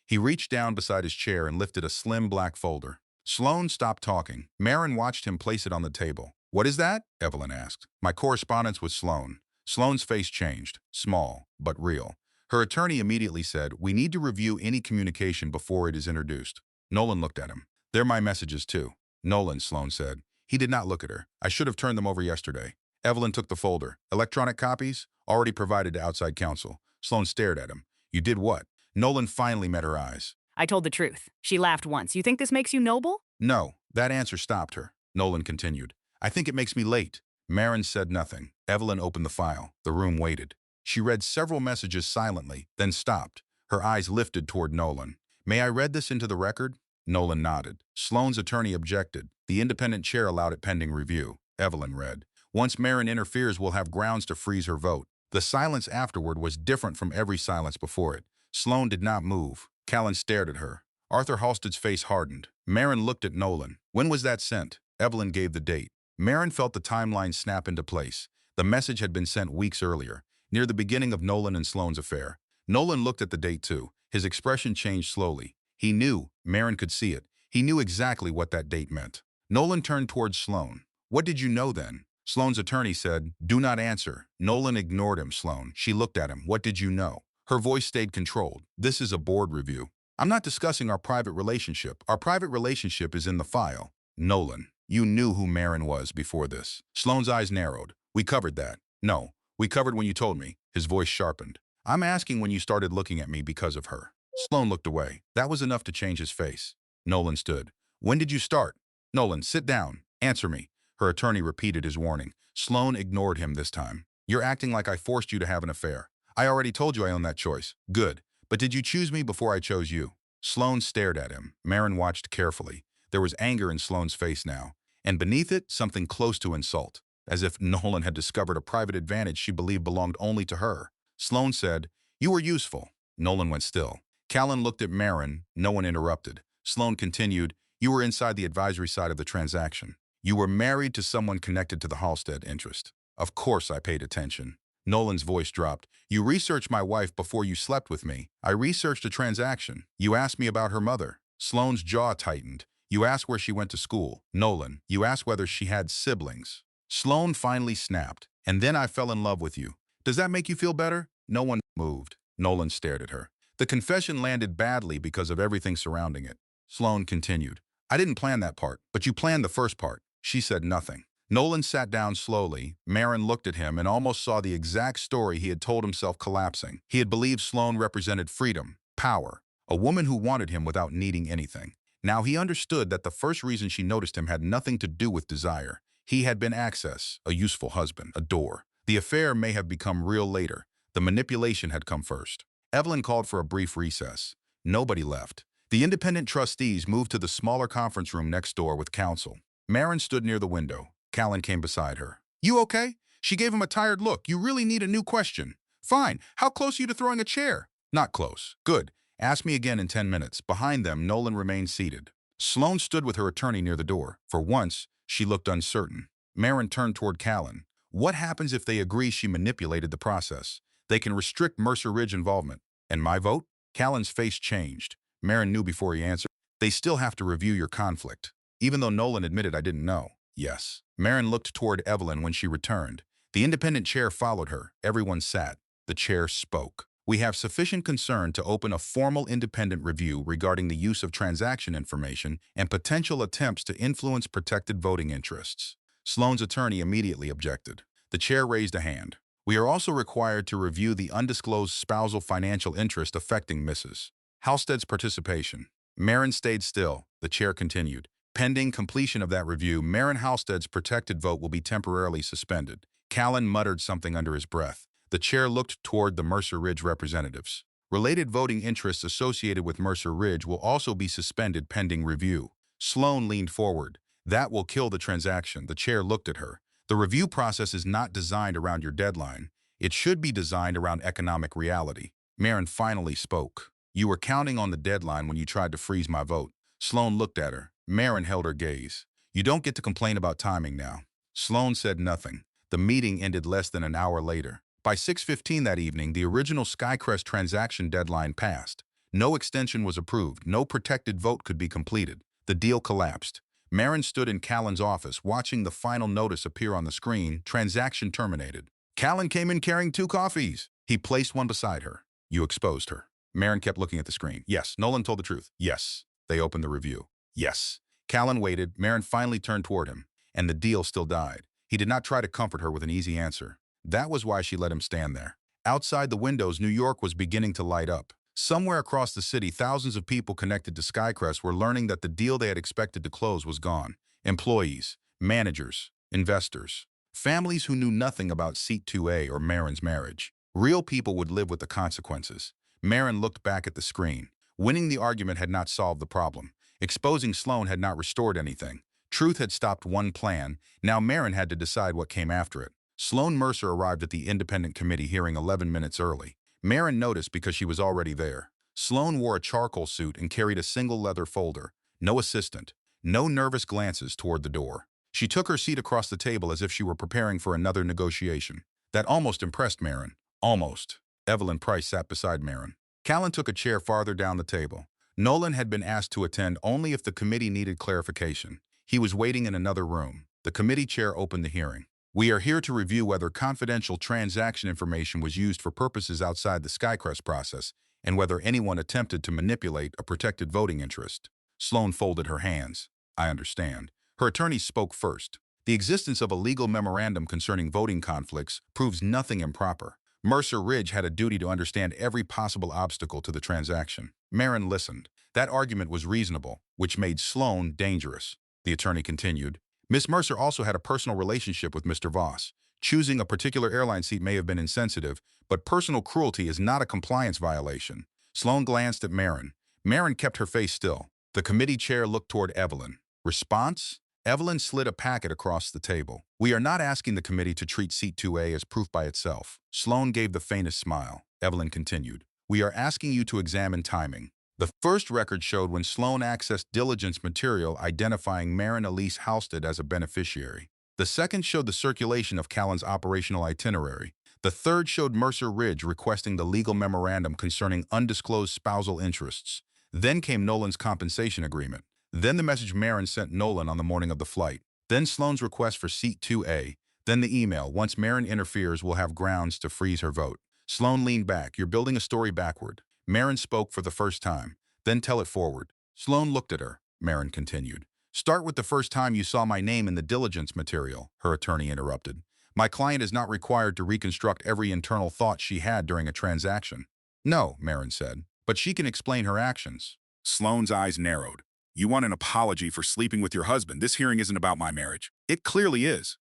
He reached down beside his chair and lifted a slim black folder. Sloane stopped talking. Marin watched him place it on the table. What is that? Evelyn asked. My correspondence with Sloane. Sloane's face changed. Small, but real. Her attorney immediately said, we need to review any communication before it is introduced. Nolan looked at him. They're my messages too. Nolan, Sloane said. He did not look at her. I should have turned them over yesterday. Evelyn took the folder. Electronic copies? Already provided to outside counsel. Sloane stared at him. You did what? Nolan finally met her eyes. I told the truth. She laughed once. You think this makes you noble? No, that answer stopped her. Nolan continued. I think it makes me late. Marin said nothing. Evelyn opened the file. The room waited. She read several messages silently, then stopped. Her eyes lifted toward Nolan. May I read this into the record? Nolan nodded. Sloane's attorney objected. The independent chair allowed it pending review. Evelyn read. Once Marin interferes, we'll have grounds to freeze her vote. The silence afterward was different from every silence before it. Sloane did not move. Callan stared at her. Arthur Halstead's face hardened. Marin looked at Nolan. When was that sent? Evelyn gave the date. Marin felt the timeline snap into place. The message had been sent weeks earlier, near the beginning of Nolan and Sloane's affair. Nolan looked at the date too. His expression changed slowly. He knew. Marin could see it. He knew exactly what that date meant. Nolan turned towards Sloane. What did you know then? Sloane's attorney said, do not answer. Nolan ignored him, Sloane. She looked at him. What did you know? Her voice stayed controlled. This is a board review. I'm not discussing our private relationship. Our private relationship is in the file. Nolan, you knew who Marin was before this. Sloane's eyes narrowed. We covered that. No, we covered when you told me. His voice sharpened. I'm asking when you started looking at me because of her. Sloane looked away. That was enough to change his face. Nolan stood. When did you start? Nolan, sit down. Answer me. Her attorney repeated his warning. Sloane ignored him this time. You're acting like I forced you to have an affair. I already told you I own that choice. Good. But did you choose me before I chose you? Sloane stared at him. Marin watched carefully. There was anger in Sloane's face now. And beneath it, something close to insult. As if Nolan had discovered a private advantage she believed belonged only to her. Sloane said, you were useful. Nolan went still. Callan looked at Marin. No one interrupted. Sloane continued, you were inside the advisory side of the transaction. You were married to someone connected to the Halstead interest. Of course I paid attention. Nolan's voice dropped. You researched my wife before you slept with me. I researched a transaction. You asked me about her mother. Sloane's jaw tightened. You asked where she went to school. Nolan, you asked whether she had siblings. Sloane finally snapped. And then I fell in love with you. Does that make you feel better? No one moved. Nolan stared at her. The confession landed badly because of everything surrounding it. Sloane continued. I didn't plan that part, but you planned the first part. She said nothing. Nolan sat down slowly. Marin looked at him and almost saw the exact story he had told himself collapsing. He had believed Sloane represented freedom, power, a woman who wanted him without needing anything. Now he understood that the first reason she noticed him had nothing to do with desire. He had been access, a useful husband, a door. The affair may have become real later. The manipulation had come first. Evelyn called for a brief recess. Nobody left. The independent trustees moved to the smaller conference room next door with counsel. Marin stood near the window. Callan came beside her. You okay? She gave him a tired look. You really need a new question. Fine. How close are you to throwing a chair? Not close. Good. Ask me again in 10 minutes. Behind them, Nolan remained seated. Sloane stood with her attorney near the door. For once, she looked uncertain. Marin turned toward Callan. What happens if they agree she manipulated the process? They can restrict Mercer Ridge involvement. And my vote? Callan's face changed. Marin knew before he answered. They still have to review your conflict. Even though Nolan admitted I didn't know. Yes. Marin looked toward Evelyn when she returned. The independent chair followed her. Everyone sat. The chair spoke. We have sufficient concern to open a formal independent review regarding the use of transaction information and potential attempts to influence protected voting interests. Sloane's attorney immediately objected. The chair raised a hand. We are also required to review the undisclosed spousal financial interest affecting Mrs. Halstead's participation. Marin stayed still. The chair continued. Pending completion of that review, Marin Halstead's protected vote will be temporarily suspended. Callan muttered something under his breath. The chair looked toward the Mercer Ridge representatives. Related voting interests associated with Mercer Ridge will also be suspended pending review. Sloan leaned forward. That will kill the transaction. The chair looked at her. The review process is not designed around your deadline. It should be designed around economic reality. Marin finally spoke. You were counting on the deadline when you tried to freeze my vote. Sloan looked at her. Marin held her gaze. You don't get to complain about timing now. Sloan said nothing. The meeting ended less than an hour later. By 6:15 that evening, the original Skycrest transaction deadline passed. No extension was approved. No protected vote could be completed. The deal collapsed. Marin stood in Callan's office, watching the final notice appear on the screen. Transaction terminated. Callan came in carrying 2 coffees. He placed one beside her. You exposed her. Marin kept looking at the screen. Yes. Nolan told the truth. Yes. They opened the review. Yes. Callan waited. Marin finally turned toward him. And the deal still died. He did not try to comfort her with an easy answer. That was why she let him stand there. Outside the windows, New York was beginning to light up. Somewhere across the city, thousands of people connected to Skycrest were learning that the deal they had expected to close was gone. Employees, managers, investors, families who knew nothing about Seat 2A or Marin's marriage. Real people would live with the consequences. Marin looked back at the screen. Winning the argument had not solved the problem. Exposing Sloan had not restored anything. Truth had stopped one plan. Now Marin had to decide what came after it. Sloan Mercer arrived at the independent committee hearing 11 minutes early. Marin noticed because she was already there. Sloan wore a charcoal suit and carried a single leather folder. No assistant. No nervous glances toward the door. She took her seat across the table as if she were preparing for another negotiation. That almost impressed Marin. Almost. Evelyn Price sat beside Marin. Callan took a chair farther down the table. Nolan had been asked to attend only if the committee needed clarification. He was waiting in another room. The committee chair opened the hearing. We are here to review whether confidential transaction information was used for purposes outside the Skycrest process and whether anyone attempted to manipulate a protected voting interest. Sloan folded her hands. I understand. Her attorney spoke first. The existence of a legal memorandum concerning voting conflicts proves nothing improper. Mercer Ridge had a duty to understand every possible obstacle to the transaction. Marin listened. That argument was reasonable, which made Sloan dangerous. The attorney continued. Miss Mercer also had a personal relationship with Mr. Voss. Choosing a particular airline seat may have been insensitive, but personal cruelty is not a compliance violation. Sloan glanced at Marin. Marin kept her face still. The committee chair looked toward Evelyn. Response? Evelyn slid a packet across the table. We are not asking the committee to treat Seat 2A as proof by itself. Sloan gave the faintest smile. Evelyn continued. We are asking you to examine timing. The first record showed when Sloan accessed diligence material identifying Marin Elise Halstead as a beneficiary. The second showed the circulation of Callan's operational itinerary. The third showed Mercer Ridge requesting the legal memorandum concerning undisclosed spousal interests. Then came Nolan's compensation agreement. Then the message Marin sent Nolan on the morning of the flight. Then Sloan's request for Seat 2A. Then the email. Once Marin interferes, we'll have grounds to freeze her vote. Sloan leaned back. You're building a story backward. Marin spoke for the first time. Then tell it forward. Sloan looked at her. Marin continued. Start with the first time you saw my name in the diligence material, her attorney interrupted. My client is not required to reconstruct every internal thought she had during a transaction. No, Marin said, but she can explain her actions. Sloan's eyes narrowed. You want an apology for sleeping with your husband. This hearing isn't about my marriage. It clearly is.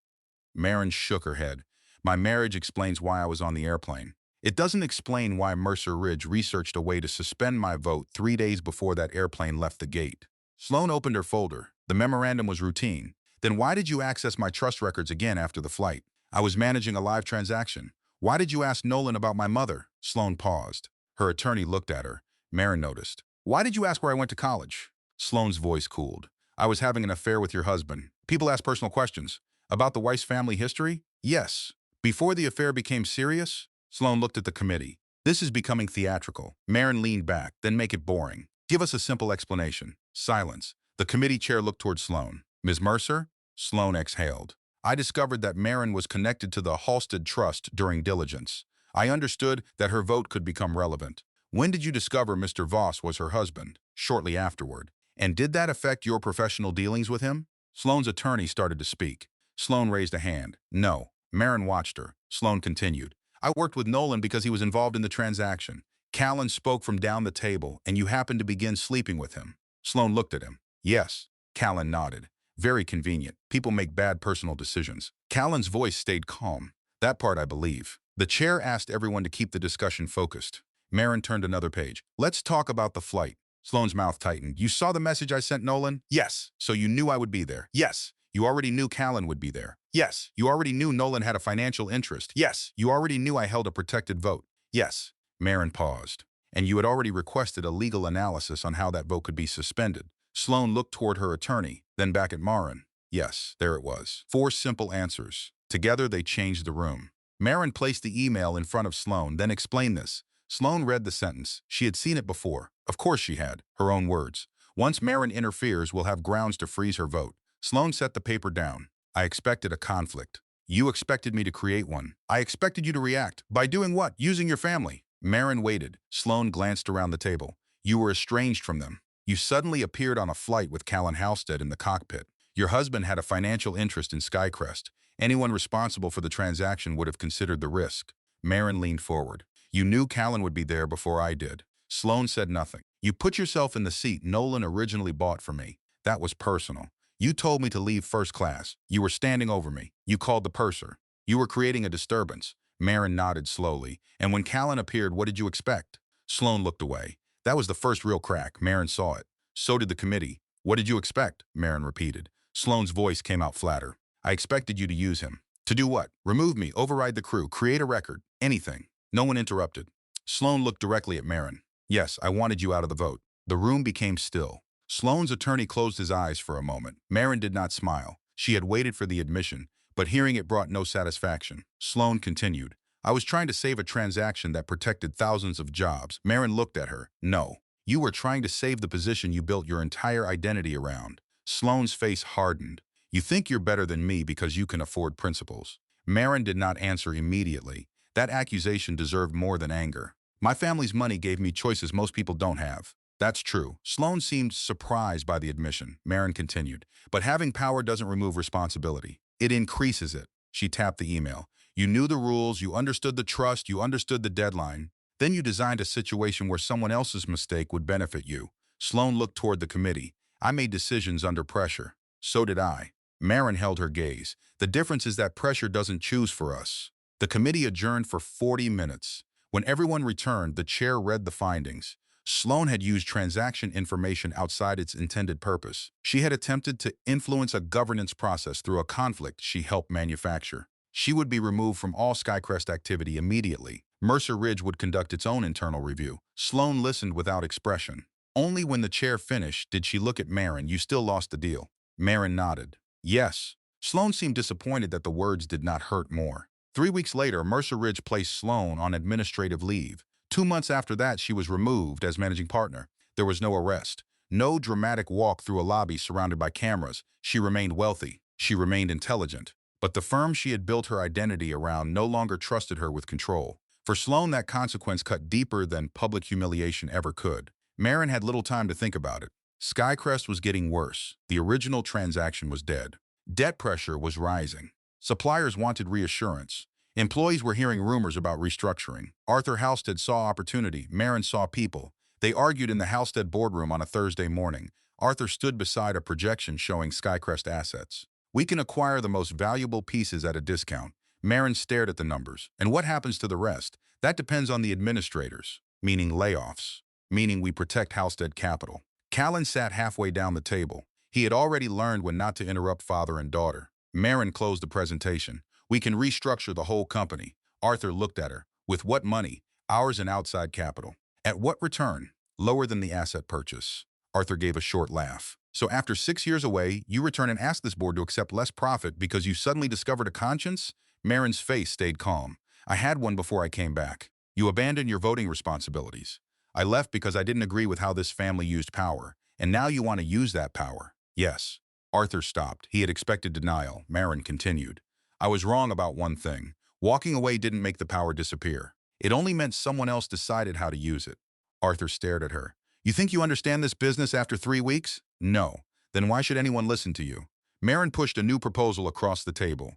Marin shook her head. My marriage explains why I was on the airplane. It doesn't explain why Mercer Ridge researched a way to suspend my vote 3 days before that airplane left the gate. Sloan opened her folder. The memorandum was routine. Then why did you access my trust records again after the flight? I was managing a live transaction. Why did you ask Nolan about my mother? Sloan paused. Her attorney looked at her. Marin noticed. Why did you ask where I went to college? Sloan's voice cooled. I was having an affair with your husband. People ask personal questions. About the wife's family history? Yes. Before the affair became serious? Sloan looked at the committee. This is becoming theatrical. Marin leaned back, then make it boring. Give us a simple explanation. Silence. The committee chair looked toward Sloan. Ms. Mercer? Sloan exhaled. I discovered that Marin was connected to the Halstead Trust during diligence. I understood that her vote could become relevant. When did you discover Mr. Voss was her husband? Shortly afterward. And did that affect your professional dealings with him? Sloan's attorney started to speak. Sloan raised a hand. No. Marin watched her. Sloan continued. I worked with Nolan because he was involved in the transaction. Callan spoke from down the table, and you happened to begin sleeping with him. Sloan looked at him. Yes. Callan nodded. Very convenient. People make bad personal decisions. Callan's voice stayed calm. That part I believe. The chair asked everyone to keep the discussion focused. Marin turned another page. Let's talk about the flight. Sloane's mouth tightened. You saw the message I sent Nolan? Yes. So you knew I would be there? Yes. You already knew Callan would be there? Yes. You already knew Nolan had a financial interest? Yes. You already knew I held a protected vote? Yes. Marin paused. And you had already requested a legal analysis on how that vote could be suspended. Sloane looked toward her attorney, then back at Marin. Yes, there it was. 4 simple answers. Together they changed the room. Marin placed the email in front of Sloane, then explained this. Sloane read the sentence. She had seen it before. Of course she had. Her own words. Once Marin interferes, we'll have grounds to freeze her vote. Sloane set the paper down. I expected a conflict. You expected me to create one. I expected you to react. By doing what? Using your family. Marin waited. Sloane glanced around the table. You were estranged from them. You suddenly appeared on a flight with Callan Halstead in the cockpit. Your husband had a financial interest in Skycrest. Anyone responsible for the transaction would have considered the risk. Marin leaned forward. You knew Callan would be there before I did. Sloane said nothing. You put yourself in the seat Nolan originally bought for me. That was personal. You told me to leave first class. You were standing over me. You called the purser. You were creating a disturbance. Marin nodded slowly. And when Callan appeared, what did you expect? Sloane looked away. That was the first real crack. Marin saw it. So did the committee. What did you expect? Marin repeated. Sloane's voice came out flatter. I expected you to use him. To do what? Remove me, override the crew, create a record, anything. No one interrupted. Sloane looked directly at Marin. Yes, I wanted you out of the vote. The room became still. Sloane's attorney closed his eyes for a moment. Marin did not smile. She had waited for the admission, but hearing it brought no satisfaction. Sloane continued. I was trying to save a transaction that protected thousands of jobs. Marin looked at her. No. You were trying to save the position you built your entire identity around. Sloane's face hardened. You think you're better than me because you can afford principles. Marin did not answer immediately. That accusation deserved more than anger. My family's money gave me choices most people don't have. That's true. Sloane seemed surprised by the admission. Marin continued. But having power doesn't remove responsibility. It increases it. She tapped the email. You knew the rules, you understood the trust, you understood the deadline. Then you designed a situation where someone else's mistake would benefit you. Sloane looked toward the committee. I made decisions under pressure. So did I. Marin held her gaze. The difference is that pressure doesn't choose for us. The committee adjourned for 40 minutes. When everyone returned, the chair read the findings. Sloane had used transaction information outside its intended purpose. She had attempted to influence a governance process through a conflict she helped manufacture. She would be removed from all Skycrest activity immediately. Mercer Ridge would conduct its own internal review. Sloane listened without expression. Only when the chair finished did she look at Marin. You still lost the deal. Marin nodded. Yes. Sloane seemed disappointed that the words did not hurt more. 3 weeks later, Mercer Ridge placed Sloane on administrative leave. 2 months after that, she was removed as managing partner. There was no arrest. No dramatic walk through a lobby surrounded by cameras. She remained wealthy. She remained intelligent. But the firm she had built her identity around no longer trusted her with control. For Sloane, that consequence cut deeper than public humiliation ever could. Marin had little time to think about it. Skycrest was getting worse. The original transaction was dead. Debt pressure was rising. Suppliers wanted reassurance. Employees were hearing rumors about restructuring. Arthur Halstead saw opportunity. Marin saw people. They argued in the Halstead boardroom on a Thursday morning. Arthur stood beside a projection showing Skycrest assets. We can acquire the most valuable pieces at a discount. Marin stared at the numbers. And what happens to the rest? That depends on the administrators, meaning layoffs, meaning we protect Halstead capital. Callan sat halfway down the table. He had already learned when not to interrupt father and daughter. Marin closed the presentation. We can restructure the whole company. Arthur looked at her. With what money? Ours and outside capital. At what return? Lower than the asset purchase. Arthur gave a short laugh. So after 6 years away, you return and ask this board to accept less profit because you suddenly discovered a conscience? Marin's face stayed calm. I had one before I came back. You abandoned your voting responsibilities. I left because I didn't agree with how this family used power. And now you want to use that power. Yes. Arthur stopped. He had expected denial. Marin continued. I was wrong about one thing. Walking away didn't make the power disappear. It only meant someone else decided how to use it. Arthur stared at her. You think you understand this business after 3 weeks? No. Then why should anyone listen to you? Marin pushed a new proposal across the table.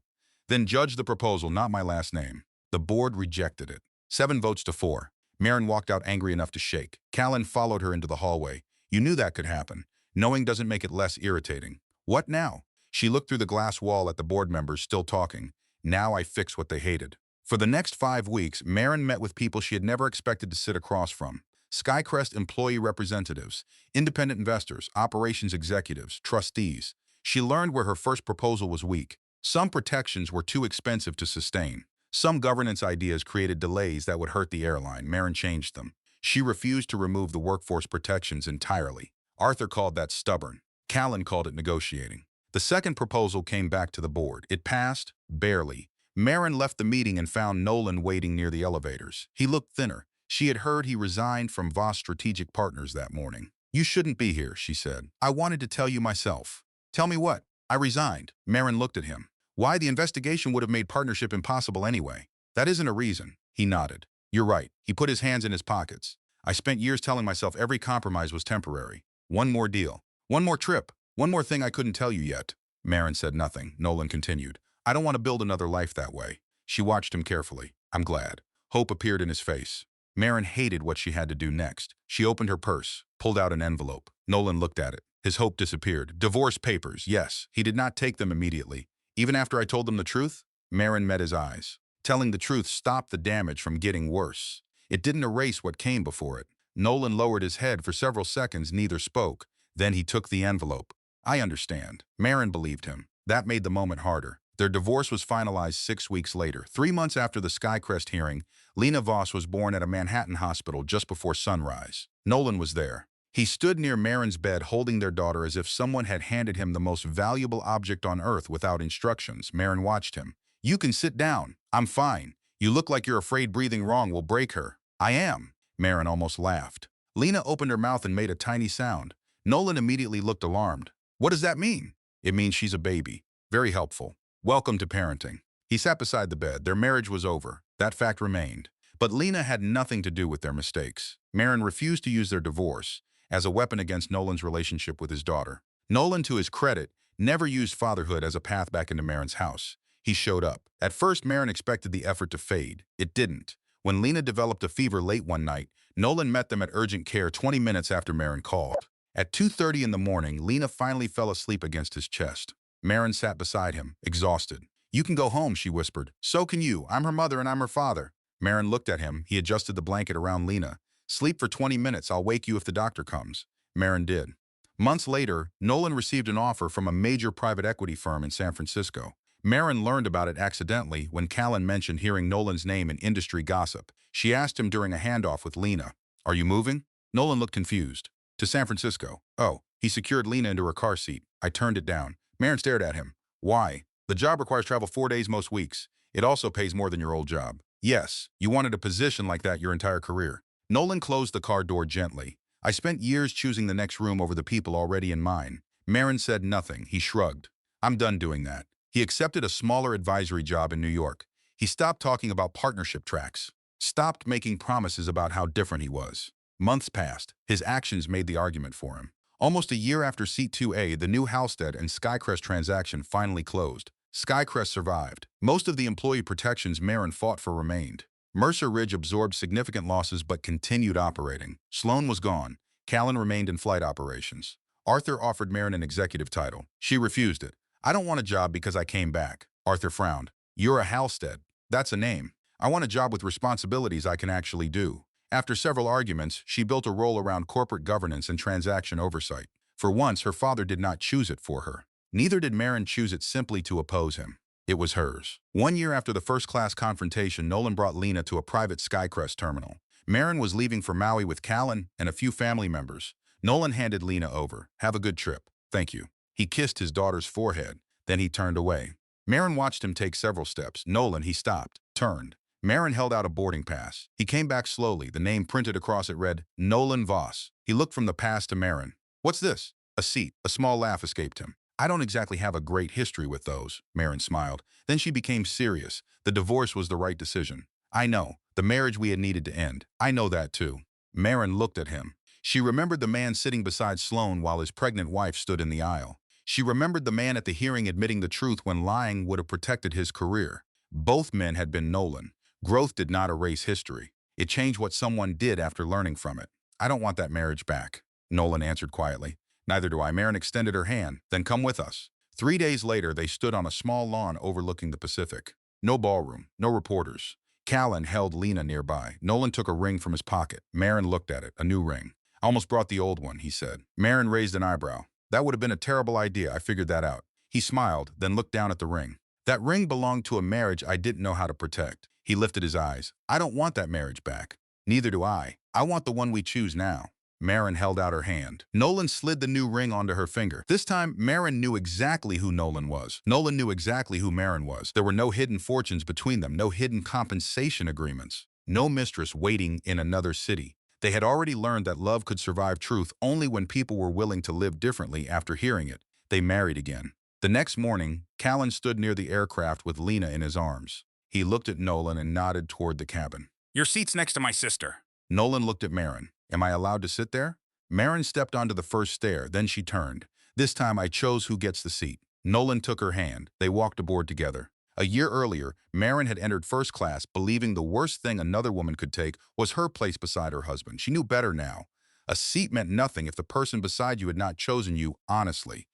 Then judge the proposal, not my last name. The board rejected it. 7 votes to 4. Marin walked out angry enough to shake. Callan followed her into the hallway. You knew that could happen. Knowing doesn't make it less irritating. What now? She looked through the glass wall at the board members still talking. Now I fix what they hated. For the next 5 weeks, Marin met with people she had never expected to sit across from. Skycrest employee representatives, independent investors, operations executives, trustees. She learned where her first proposal was weak. Some protections were too expensive to sustain. Some governance ideas created delays that would hurt the airline. Marin changed them. She refused to remove the workforce protections entirely. Arthur called that stubborn. Callan called it negotiating. The second proposal came back to the board. It passed, barely. Marin left the meeting and found Nolan waiting near the elevators. He looked thinner. She had heard he resigned from Voss Strategic Partners that morning. "You shouldn't be here," she said. "I wanted to tell you myself." "Tell me what?" "I resigned." Marin looked at him. "Why? The investigation would have made partnership impossible anyway." "That isn't a reason." He nodded. "You're right." He put his hands in his pockets. "I spent years telling myself every compromise was temporary. One more deal. One more trip. One more thing I couldn't tell you yet." Marin said nothing. Nolan continued. "I don't want to build another life that way." She watched him carefully. "I'm glad." Hope appeared in his face. Marin hated what she had to do next. She opened her purse, pulled out an envelope. Nolan looked at it. His hope disappeared. Divorce papers, yes. He did not take them immediately. "Even after I told them the truth?" Marin met his eyes. Telling the truth stopped the damage from getting worse. It didn't erase what came before it. Nolan lowered his head for several seconds, neither spoke. Then he took the envelope. "I understand." Marin believed him. That made the moment harder. Their divorce was finalized 6 weeks later. 3 months after the Skycrest hearing, Lena Voss was born at a Manhattan hospital just before sunrise. Nolan was there. He stood near Marin's bed holding their daughter as if someone had handed him the most valuable object on earth without instructions. Marin watched him. "You can sit down. I'm fine. You look like you're afraid breathing wrong will break her." "I am." Marin almost laughed. Lena opened her mouth and made a tiny sound. Nolan immediately looked alarmed. "What does that mean?" "It means she's a baby." "Very helpful. Welcome to parenting." He sat beside the bed. Their marriage was over. That fact remained. But Lena had nothing to do with their mistakes. Marin refused to use their divorce as a weapon against Nolan's relationship with his daughter. Nolan, to his credit, never used fatherhood as a path back into Marin's house. He showed up. At first, Marin expected the effort to fade. It didn't. When Lena developed a fever late one night, Nolan met them at urgent care 20 minutes after Marin called. At 2:30 in the morning, Lena finally fell asleep against his chest. Marin sat beside him, exhausted. "You can go home," she whispered. "So can you. I'm her mother and I'm her father." Marin looked at him. He adjusted the blanket around Lena. "Sleep for 20 minutes. I'll wake you if the doctor comes." Marin did. Months later, Nolan received an offer from a major private equity firm in San Francisco. Marin learned about it accidentally when Callan mentioned hearing Nolan's name in industry gossip. She asked him during a handoff with Lena, "Are you moving?" Nolan looked confused. "To San Francisco." "Oh." He secured Lena into her car seat. "I turned it down." Marin stared at him. "Why?" "The job requires travel 4 days most weeks. It also pays more than your old job." "Yes, you wanted a position like that your entire career." Nolan closed the car door gently. "I spent years choosing the next room over the people already in mine." Marin said nothing. He shrugged. "I'm done doing that." He accepted a smaller advisory job in New York. He stopped talking about partnership tracks. Stopped making promises about how different he was. Months passed. His actions made the argument for him. Almost a year after C2A, the new Halstead and Skycrest transaction finally closed. Skycrest survived. Most of the employee protections Marin fought for remained. Mercer Ridge absorbed significant losses but continued operating. Sloan was gone. Callan remained in flight operations. Arthur offered Marin an executive title. She refused it. "I don't want a job because I came back." Arthur frowned. "You're a Halstead. That's a name. I want a job with responsibilities I can actually do." After several arguments, she built a role around corporate governance and transaction oversight. For once, her father did not choose it for her. Neither did Marin choose it simply to oppose him. It was hers. 1 year after the first-class confrontation, Nolan brought Lena to a private Skycrest terminal. Marin was leaving for Maui with Callan and a few family members. Nolan handed Lena over. "Have a good trip." "Thank you." He kissed his daughter's forehead. Then he turned away. Marin watched him take several steps. Nolan, he stopped, turned. Marin held out a boarding pass. He came back slowly. The name printed across it read, Nolan Voss. He looked from the pass to Marin. "What's this?" A seat. A small laugh escaped him. "I don't exactly have a great history with those." Marin smiled. Then she became serious. The divorce was the right decision. "I know. The marriage we had needed to end. I know that too." Marin looked at him. She remembered the man sitting beside Sloan while his pregnant wife stood in the aisle. She remembered the man at the hearing admitting the truth when lying would have protected his career. Both men had been Nolan. Growth did not erase history. It changed what someone did after learning from it. "I don't want that marriage back," Nolan answered quietly. "Neither do I." Marin extended her hand. "Then come with us." 3 days later, they stood on a small lawn overlooking the Pacific. No ballroom, no reporters. Callan held Lena nearby. Nolan took a ring from his pocket. Marin looked at it, a new ring. "I almost brought the old one," he said. Marin raised an eyebrow. "That would have been a terrible idea, I figured that out." He smiled, then looked down at the ring. "That ring belonged to a marriage I didn't know how to protect." He lifted his eyes. "I don't want that marriage back." "Neither do I. I want the one we choose now." Marin held out her hand. Nolan slid the new ring onto her finger. This time, Marin knew exactly who Nolan was. Nolan knew exactly who Marin was. There were no hidden fortunes between them, no hidden compensation agreements, no mistress waiting in another city. They had already learned that love could survive truth only when people were willing to live differently. After hearing it, they married again. The next morning, Callan stood near the aircraft with Lena in his arms. He looked at Nolan and nodded toward the cabin. Your seat's next to my sister. Nolan looked at Marin. "Am I allowed to sit there?" Marin stepped onto the first stair, then she turned. "This time I chose who gets the seat." Nolan took her hand. They walked aboard together. A year earlier, Marin had entered first class, believing the worst thing another woman could take was her place beside her husband. She knew better now. A seat meant nothing if the person beside you had not chosen you honestly.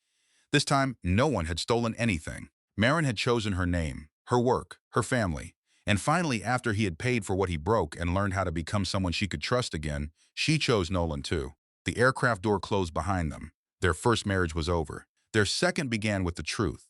This time, no one had stolen anything. Marin had chosen her name, her work, her family. And finally, after he had paid for what he broke and learned how to become someone she could trust again, she chose Nolan too. The aircraft door closed behind them. Their first marriage was over. Their second began with the truth.